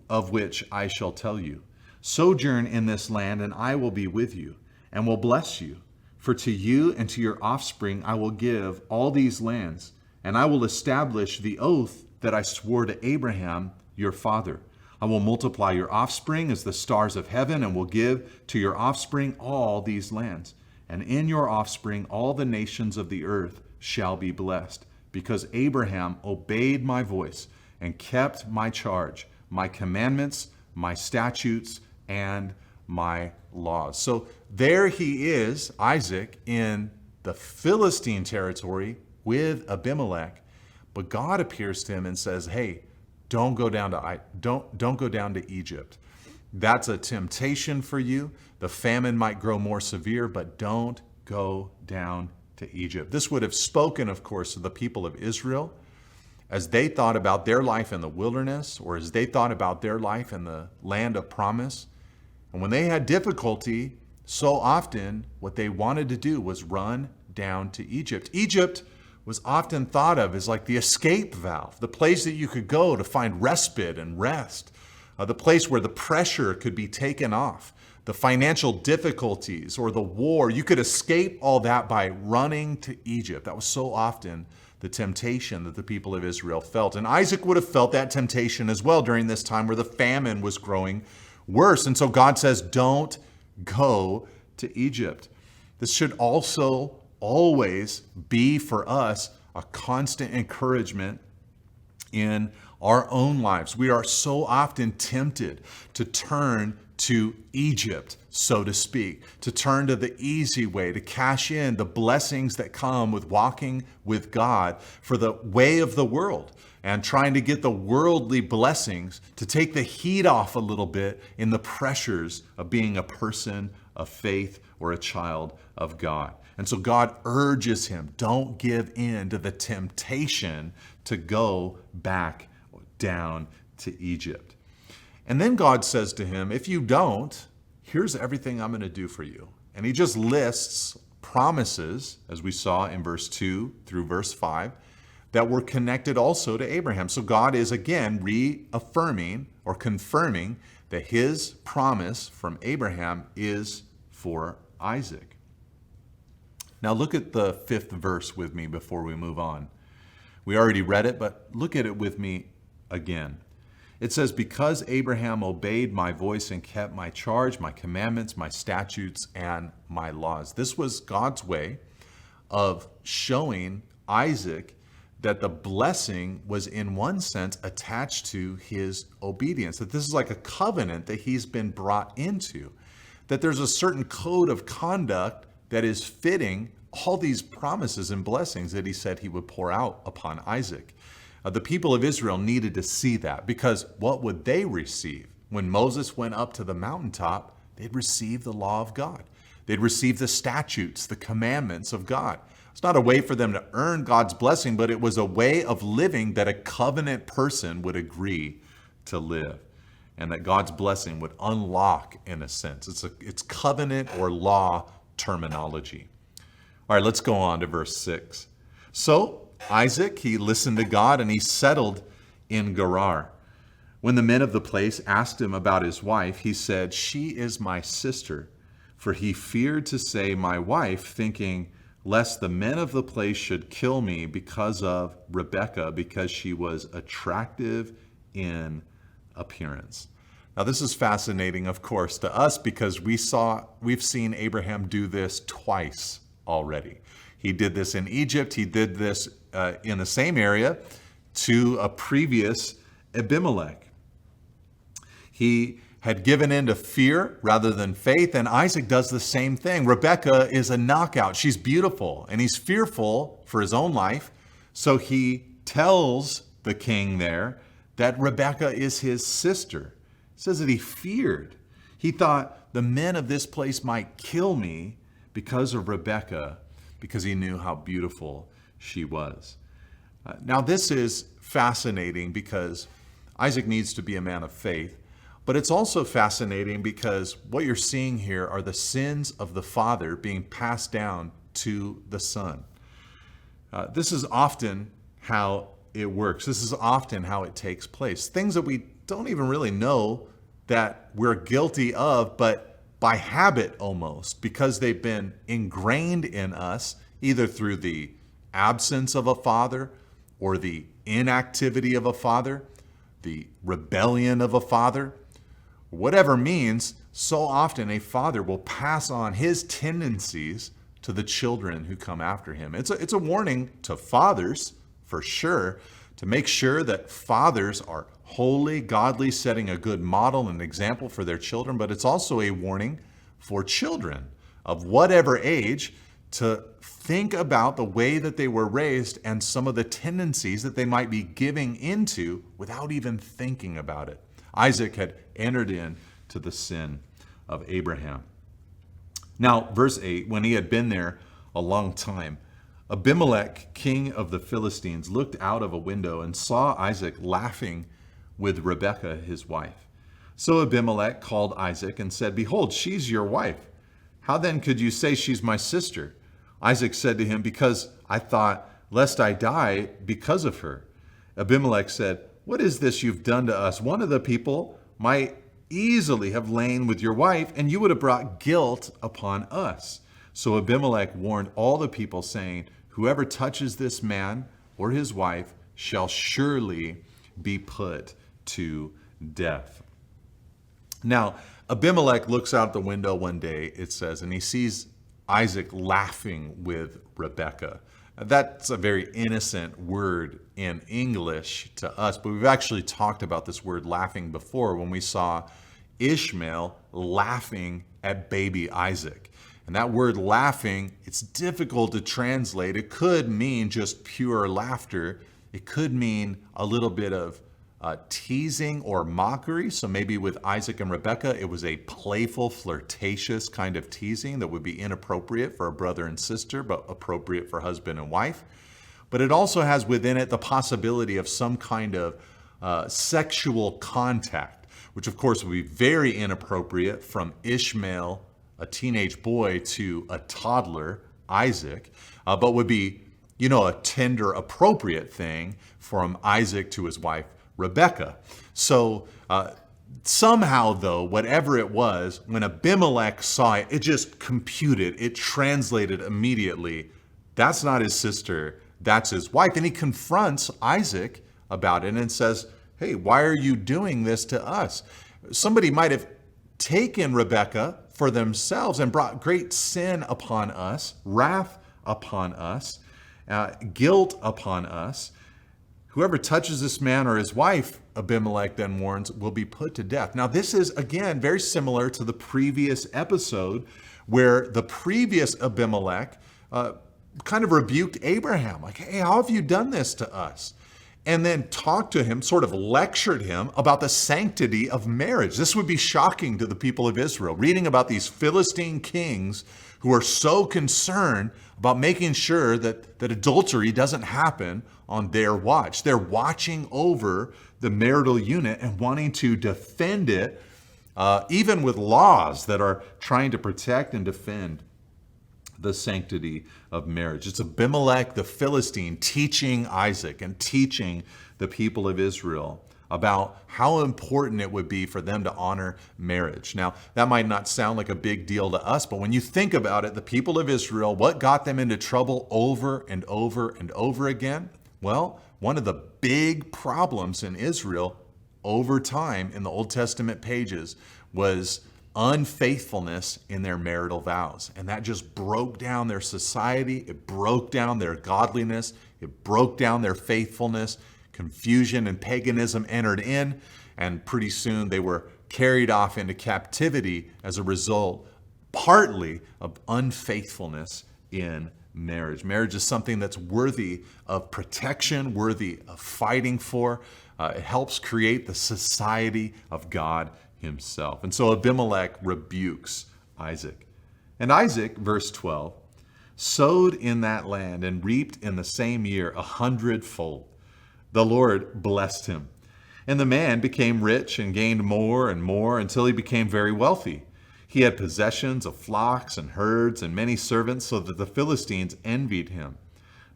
of which I shall tell you. Sojourn in this land, and I will be with you, and will bless you. For to you and to your offspring I will give all these lands, and I will establish the oath that I swore to Abraham your father. I will multiply your offspring as the stars of heaven, and will give to your offspring all these lands. And in your offspring all the nations of the earth shall be blessed, because Abraham obeyed my voice and kept my charge, my commandments, my statutes, and my laws. So there he is, Isaac, in the Philistine territory with Abimelech. But God appears to him and says, hey, don't go down to Egypt. That's a temptation for you. The famine might grow more severe, but don't go down to Egypt. This would have spoken, of course, to the people of Israel as they thought about their life in the wilderness, or as they thought about their life in the land of promise. And when they had difficulty, so often what they wanted to do was run down to Egypt. Egypt was often thought of as like the escape valve, the place that you could go to find respite and rest, the place where the pressure could be taken off, the financial difficulties or the war. You could escape all that by running to Egypt. That was so often the temptation that the people of Israel felt. And Isaac would have felt that temptation as well during this time where the famine was growing worse. And so God says, don't go to Egypt. This should also always be for us a constant encouragement in our own lives. We are so often tempted to turn to Egypt, so to speak, to turn to the easy way, to cash in the blessings that come with walking with God for the way of the world and trying to get the worldly blessings to take the heat off a little bit in the pressures of being a person of faith or a child of God. And so God urges him, don't give in to the temptation to go back down to Egypt. And then God says to him, if you don't, here's everything I'm going to do for you. And he just lists promises, as we saw in verse 2 through verse 5, that were connected also to Abraham. So God is again reaffirming or confirming that his promise from Abraham is for Isaac. Now look at the 5th verse with me before we move on. We already read it, but look at it with me again. It says, because Abraham obeyed my voice and kept my charge, my commandments, my statutes, and my laws. This was God's way of showing Isaac that the blessing was in one sense attached to his obedience, that this is like a covenant that he's been brought into, that there's a certain code of conduct that is fitting all these promises and blessings that he said he would pour out upon Isaac. The people of Israel needed to see that, because what would they receive? When Moses went up to the mountaintop, they'd receive the law of God. They'd receive the statutes, the commandments of God. It's not a way for them to earn God's blessing, but it was a way of living that a covenant person would agree to live, and that God's blessing would unlock in a sense. It's covenant or law terminology. All right, let's go on to verse 6. So Isaac, he listened to God and he settled in Gerar. When the men of the place asked him about his wife, he said, she is my sister. For he feared to say my wife, thinking, lest the men of the place should kill me because of Rebekah, because she was attractive in appearance. Now this is fascinating, of course, to us, because we've seen Abraham do this twice already. He did this in Egypt. He did this in the same area to a previous Abimelech. He had given in to fear rather than faith, and Isaac does the same thing. Rebekah is a knockout. She's beautiful, and he's fearful for his own life, so he tells the king there that Rebekah is his sister. It says that he feared. He thought the men of this place might kill me because of Rebekah, because he knew how beautiful she was. Now this is fascinating because Isaac needs to be a man of faith, but it's also fascinating because what you're seeing here are the sins of the father being passed down to the son. This is often how it works. This is often how it takes place. Things that we don't even really know that we're guilty of, but by habit almost, because they've been ingrained in us, either through the absence of a father or the inactivity of a father, the rebellion of a father, whatever means, so often a father will pass on his tendencies to the children who come after him. It's a warning to fathers, for sure, to make sure that fathers are holy, godly, setting a good model and example for their children, but it's also a warning for children of whatever age to think about the way that they were raised and some of the tendencies that they might be giving into without even thinking about it. Isaac had entered into the sin of Abraham. Now, verse 8, when he had been there a long time, Abimelech, king of the Philistines, looked out of a window and saw Isaac laughing with Rebekah, his wife. So Abimelech called Isaac and said, "Behold, she's your wife. How then could you say she's my sister?" Isaac said to him, "Because I thought, lest I die because of her." Abimelech said, "What is this you've done to us? One of the people might easily have lain with your wife, and you would have brought guilt upon us." So Abimelech warned all the people, saying, "Whoever touches this man or his wife shall surely be put to death." Now, Abimelech looks out the window one day, it says, and he sees Isaac laughing with Rebekah. That's a very innocent word in English to us, but we've actually talked about this word laughing before when we saw Ishmael laughing at baby Isaac. And that word laughing, it's difficult to translate. It could mean just pure laughter. It could mean a little bit of teasing or mockery. So maybe with Isaac and Rebekah, it was a playful, flirtatious kind of teasing that would be inappropriate for a brother and sister, but appropriate for husband and wife. But it also has within it the possibility of some kind of sexual contact, which of course would be very inappropriate from Ishmael, a teenage boy, to a toddler, Isaac, but would be, a tender, appropriate thing from Isaac to his wife, Rebekah. So somehow, though, whatever it was, when Abimelech saw it, it just computed, it translated immediately. That's not his sister, that's his wife. And he confronts Isaac about it and says, "Hey, why are you doing this to us?" Somebody might have taken Rebekah for themselves and brought great sin upon us, wrath upon us, guilt upon us. Whoever touches this man or his wife, Abimelech then warns, will be put to death. Now, this is, again, very similar to the previous episode where the previous Abimelech kind of rebuked Abraham, like, "Hey, how have you done this to us?" And then talked to him, sort of lectured him about the sanctity of marriage. This would be shocking to the people of Israel, reading about these Philistine kings who are so concerned about making sure that adultery doesn't happen on their watch. They're watching over the marital unit and wanting to defend it, even with laws that are trying to protect and defend the sanctity of marriage. It's Abimelech, the Philistine, teaching Isaac and teaching the people of Israel about how important it would be for them to honor marriage. Now, that might not sound like a big deal to us, but when you think about it, the people of Israel, what got them into trouble over and over and over again? Well, one of the big problems in Israel over time in the Old Testament pages was unfaithfulness in their marital vows. And that just broke down their society. It broke down their godliness. It broke down their faithfulness. Confusion and paganism entered in, and pretty soon they were carried off into captivity as a result, partly of unfaithfulness in marriage. Marriage is something that's worthy of protection, worthy of fighting for. It helps create the society of God himself. And so Abimelech rebukes Isaac. And Isaac, verse 12, sowed in that land and reaped in the same year 100-fold. The Lord blessed him. And the man became rich and gained more and more until he became very wealthy. He had possessions of flocks and herds and many servants, so that the Philistines envied him.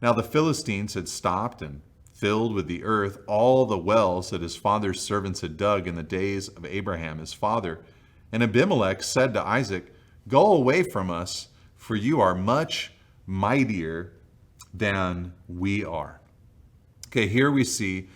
Now the Philistines had stopped and filled with the earth all the wells that his father's servants had dug in the days of Abraham his father. And Abimelech said to Isaac, "Go away from us, for you are much mightier than we are." Okay, here we see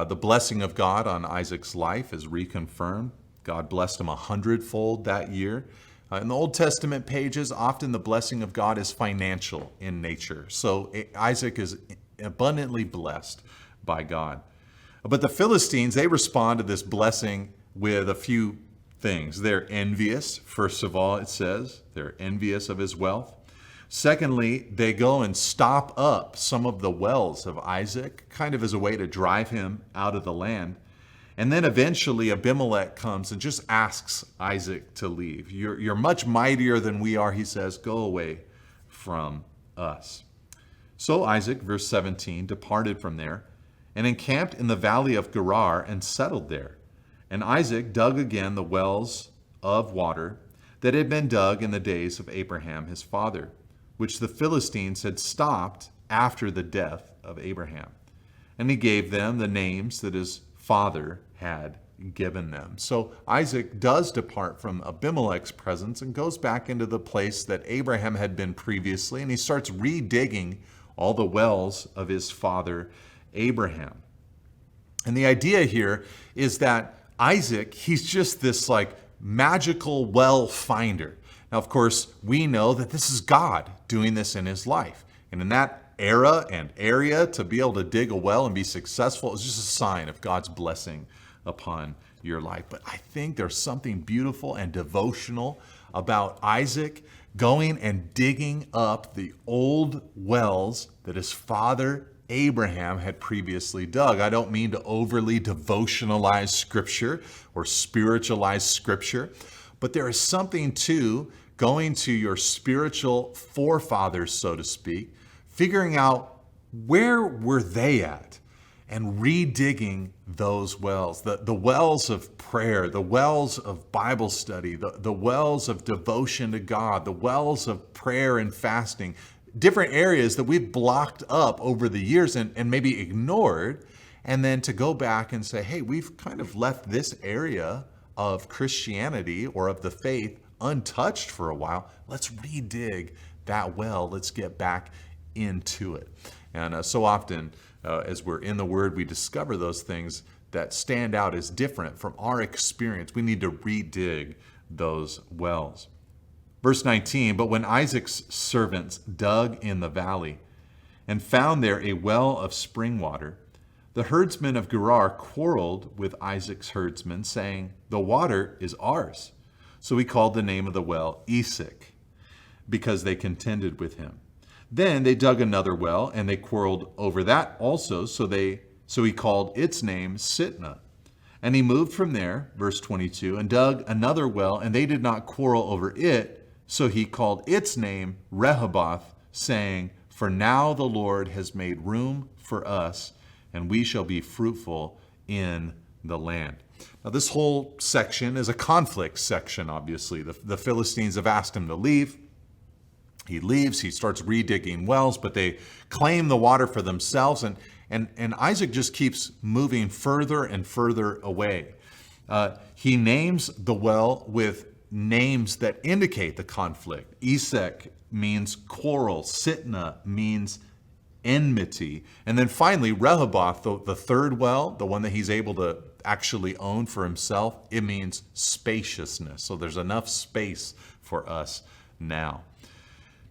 The blessing of God on Isaac's life is reconfirmed. God blessed him 100-fold that year. In the Old Testament pages, often the blessing of God is financial in nature. So Isaac is abundantly blessed by God. But the Philistines, they respond to this blessing with a few things. They're envious, first of all, it says. They're envious of his wealth. Secondly, they go and stop up some of the wells of Isaac, kind of as a way to drive him out of the land. And then eventually Abimelech comes and just asks Isaac to leave. You're much mightier than we are, he says. Go away from us. So Isaac, verse 17, departed from there and encamped in the valley of Gerar and settled there. And Isaac dug again the wells of water that had been dug in the days of Abraham his father, which the Philistines had stopped after the death of Abraham. And he gave them the names that his father had given them. So Isaac does depart from Abimelech's presence and goes back into the place that Abraham had been previously, and he starts redigging all the wells of his father Abraham. And the idea here is that Isaac, he's just this magical well finder. Now, of course, we know that this is God doing this in his life. And in that era and area, to be able to dig a well and be successful is just a sign of God's blessing upon your life. But I think there's something beautiful and devotional about Isaac going and digging up the old wells that his father Abraham had previously dug. I don't mean to overly devotionalize Scripture or spiritualize Scripture, but there is something to going to your spiritual forefathers, so to speak, figuring out where were they at and redigging those wells, the wells of prayer, the wells of Bible study, the wells of devotion to God, the wells of prayer and fasting, different areas that we've blocked up over the years and maybe ignored, and then to go back and say, hey, we've kind of left this area of Christianity or of the faith untouched for a while. Let's redig that well. Let's get back into it. And so often, as we're in the Word, we discover those things that stand out as different from our experience. We need to redig those wells. Verse 19, but when Isaac's servants dug in the valley and found there a well of spring water, the herdsmen of Gerar quarreled with Isaac's herdsmen, saying, the water is ours. So he called the name of the well Esau, because they contended with him. Then they dug another well, and they quarreled over that also, so he called its name Sitnah. And he moved from there, verse 22, and dug another well, and they did not quarrel over it, so he called its name Rehoboth, saying, for now the Lord has made room for us, and we shall be fruitful in the land. Now, this whole section is a conflict section, obviously. The Philistines have asked him to leave. He leaves, he starts redigging wells, but they claim the water for themselves, and Isaac just keeps moving further and further away. He names the well with names that indicate the conflict. Esau means quarrel, Sitnah means enmity, and then finally Rehoboth, the third well, the one that he's able to actually own for himself, it means spaciousness. So there's enough space for us now.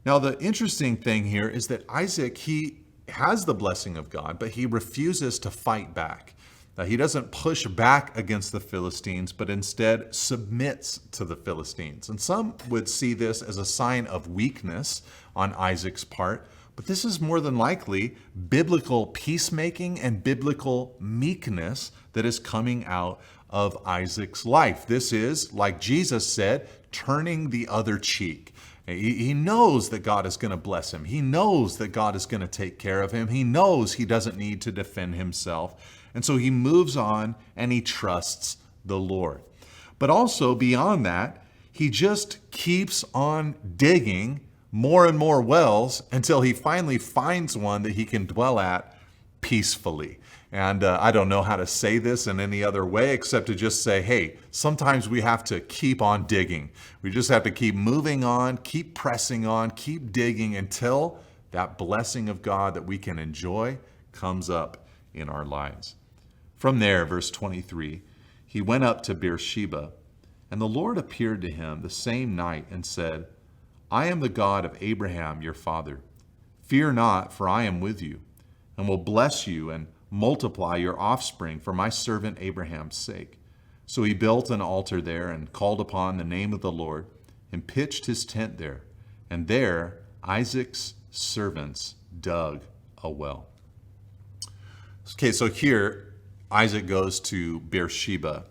Now, the interesting thing here is that Isaac, he has the blessing of God, but he refuses to fight back. He doesn't push back against the Philistines, but instead submits to the Philistines. And some would see this as a sign of weakness on Isaac's part, but this is more than likely biblical peacemaking and biblical meekness that is coming out of Isaac's life. This is, like Jesus said, turning the other cheek. He knows that God is going to bless him. He knows that God is going to take care of him. He knows he doesn't need to defend himself. And so he moves on and he trusts the Lord. But also beyond that, he just keeps on digging more and more wells until he finally finds one that he can dwell at peacefully. And I don't know how to say this in any other way except to just say, hey, sometimes we have to keep on digging. We just have to keep moving on, keep pressing on, keep digging until that blessing of God that we can enjoy comes up in our lives. From there, verse 23, he went up to Beersheba, and the Lord appeared to him the same night and said, I am the God of Abraham your father. Fear not, for I am with you, and will bless you and multiply your offspring for my servant Abraham's sake. So he built an altar there and called upon the name of the Lord and pitched his tent there. And there Isaac's servants dug a well. Okay, so here Isaac goes to Beersheba.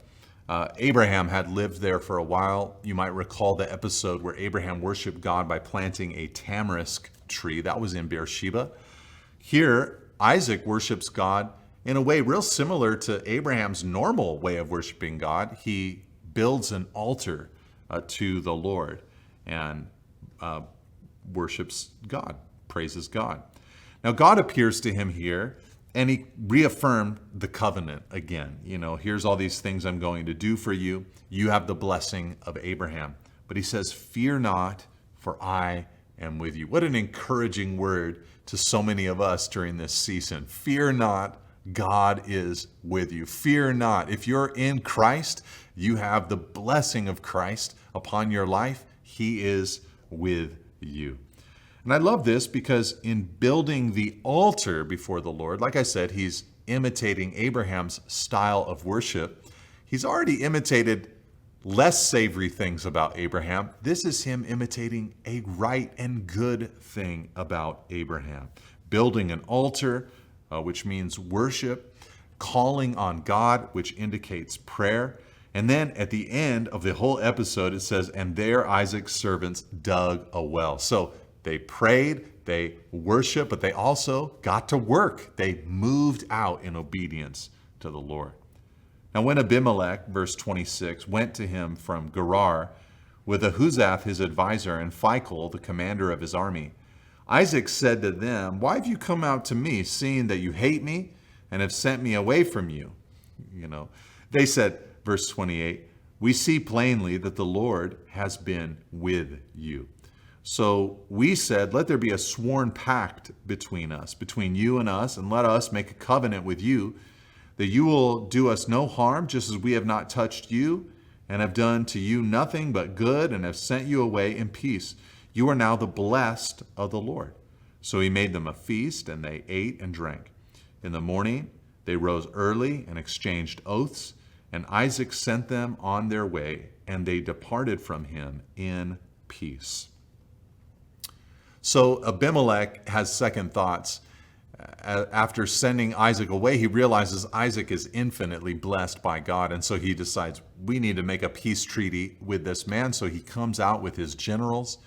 Abraham had lived there for a while. You might recall the episode where Abraham worshiped God by planting a tamarisk tree. That was in Beersheba. Here, Isaac worships God in a way real similar to Abraham's normal way of worshiping God. He builds an altar to the Lord and worships God, praises God. Now, God appears to him here, and he reaffirmed the covenant again. You know, here's all these things I'm going to do for you. You have the blessing of Abraham. But he says, fear not, for I am with you. What an encouraging word to so many of us during this season. Fear not, God is with you. Fear not. If you're in Christ, you have the blessing of Christ upon your life. He is with you. And I love this because in building the altar before the Lord, like I said, he's imitating Abraham's style of worship. He's already imitated less savory things about Abraham. This is him imitating a right and good thing about Abraham. Building an altar, which means worship, calling on God, which indicates prayer. And then at the end of the whole episode, it says, and there Isaac's servants dug a well. So they prayed, they worshiped, but they also got to work. They moved out in obedience to the Lord. Now when Abimelech, verse 26, went to him from Gerar with Ahuzath his advisor and Phicol the commander of his army, Isaac said to them, why have you come out to me, seeing that you hate me and have sent me away from you? They said, verse 28, we see plainly that the Lord has been with you. So we said, let there be a sworn pact between us, between you and us, and let us make a covenant with you, that you will do us no harm, just as we have not touched you, and have done to you nothing but good, and have sent you away in peace. You are now the blessed of the Lord. So he made them a feast, and they ate and drank. In the morning they rose early and exchanged oaths, and Isaac sent them on their way, and they departed from him in peace. So Abimelech has second thoughts. After sending Isaac away, he realizes Isaac is infinitely blessed by God, and so he decides, we need to make a peace treaty with this man. So he comes out with his generals,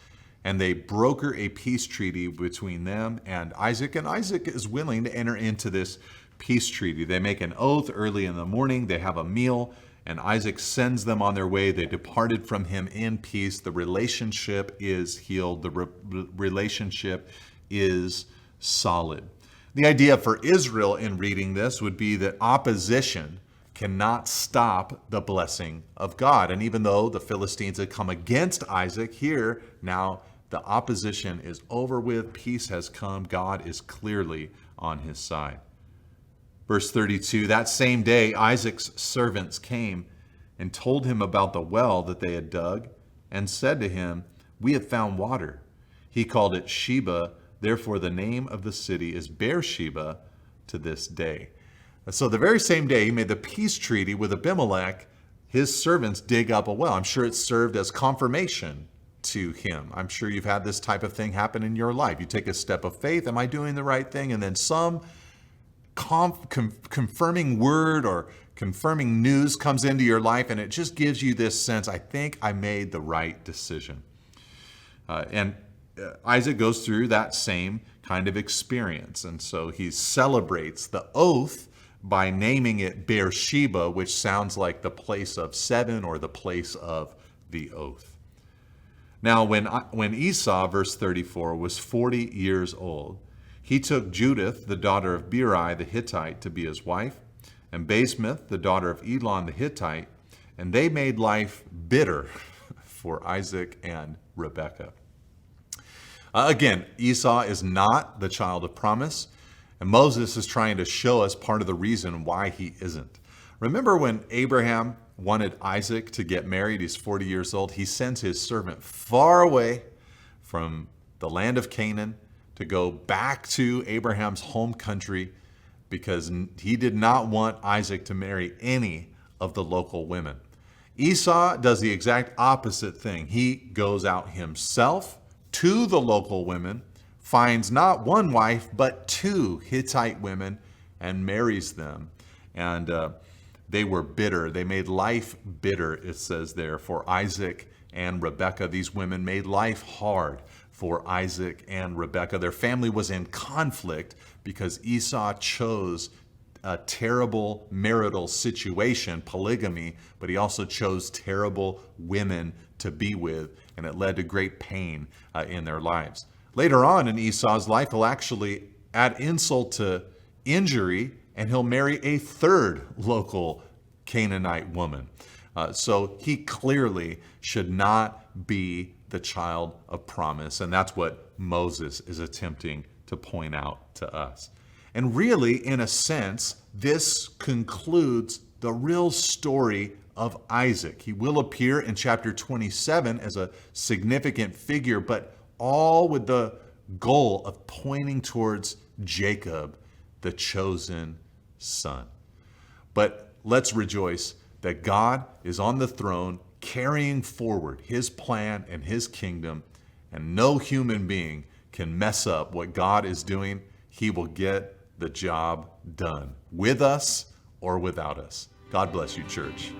and they broker a peace treaty between them and Isaac is willing to enter into this peace treaty. They make an oath early in the morning, they have a meal, and Isaac sends them on their way. They departed from him in peace. The relationship is healed. The relationship is solid. The idea for Israel in reading this would be that opposition cannot stop the blessing of God. And even though the Philistines had come against Isaac, here now the opposition is over with. Peace has come. God is clearly on his side. Verse 32, that same day Isaac's servants came and told him about the well that they had dug and said to him, we have found water. He called it Sheba. Therefore, the name of the city is Beersheba to this day. So the very same day he made the peace treaty with Abimelech, his servants dig up a well. I'm sure it served as confirmation to him. I'm sure you've had this type of thing happen in your life. You take a step of faith. Am I doing the right thing? And then some confirming word or confirming news comes into your life, and it just gives you this sense, I think I made the right decision. Isaac goes through that same kind of experience. And so he celebrates the oath by naming it Beersheba, which sounds like the place of seven or the place of the oath. Now, when Esau, verse 34, was 40 years old, he took Judith, the daughter of Beeri the Hittite, to be his wife, and Basemath, the daughter of Elon the Hittite, and they made life bitter for Isaac and Rebekah. Again, Esau is not the child of promise. And Moses is trying to show us part of the reason why he isn't. Remember when Abraham wanted Isaac to get married? He's 40 years old. He sends his servant far away from the land of Canaan to go back to Abraham's home country because he did not want Isaac to marry any of the local women. Esau does the exact opposite thing. He goes out himself to the local women, finds not one wife, but two Hittite women, and marries them. And they were bitter. They made life bitter, it says there, for Isaac and Rebekah. These women made life hard for Isaac and Rebekah. Their family was in conflict because Esau chose a terrible marital situation, polygamy, but he also chose terrible women to be with, and it led to great pain in their lives. Later on in Esau's life, he'll actually add insult to injury, and he'll marry a third local Canaanite woman. So he clearly should not be the child of promise, and that's what Moses is attempting to point out to us. And really, in a sense, this concludes the real story of Isaac. He will appear in chapter 27 as a significant figure, but all with the goal of pointing towards Jacob, the chosen son. But let's rejoice that God is on the throne, carrying forward his plan and his kingdom, and no human being can mess up what God is doing. He will get the job done with us or without us. God bless you, church.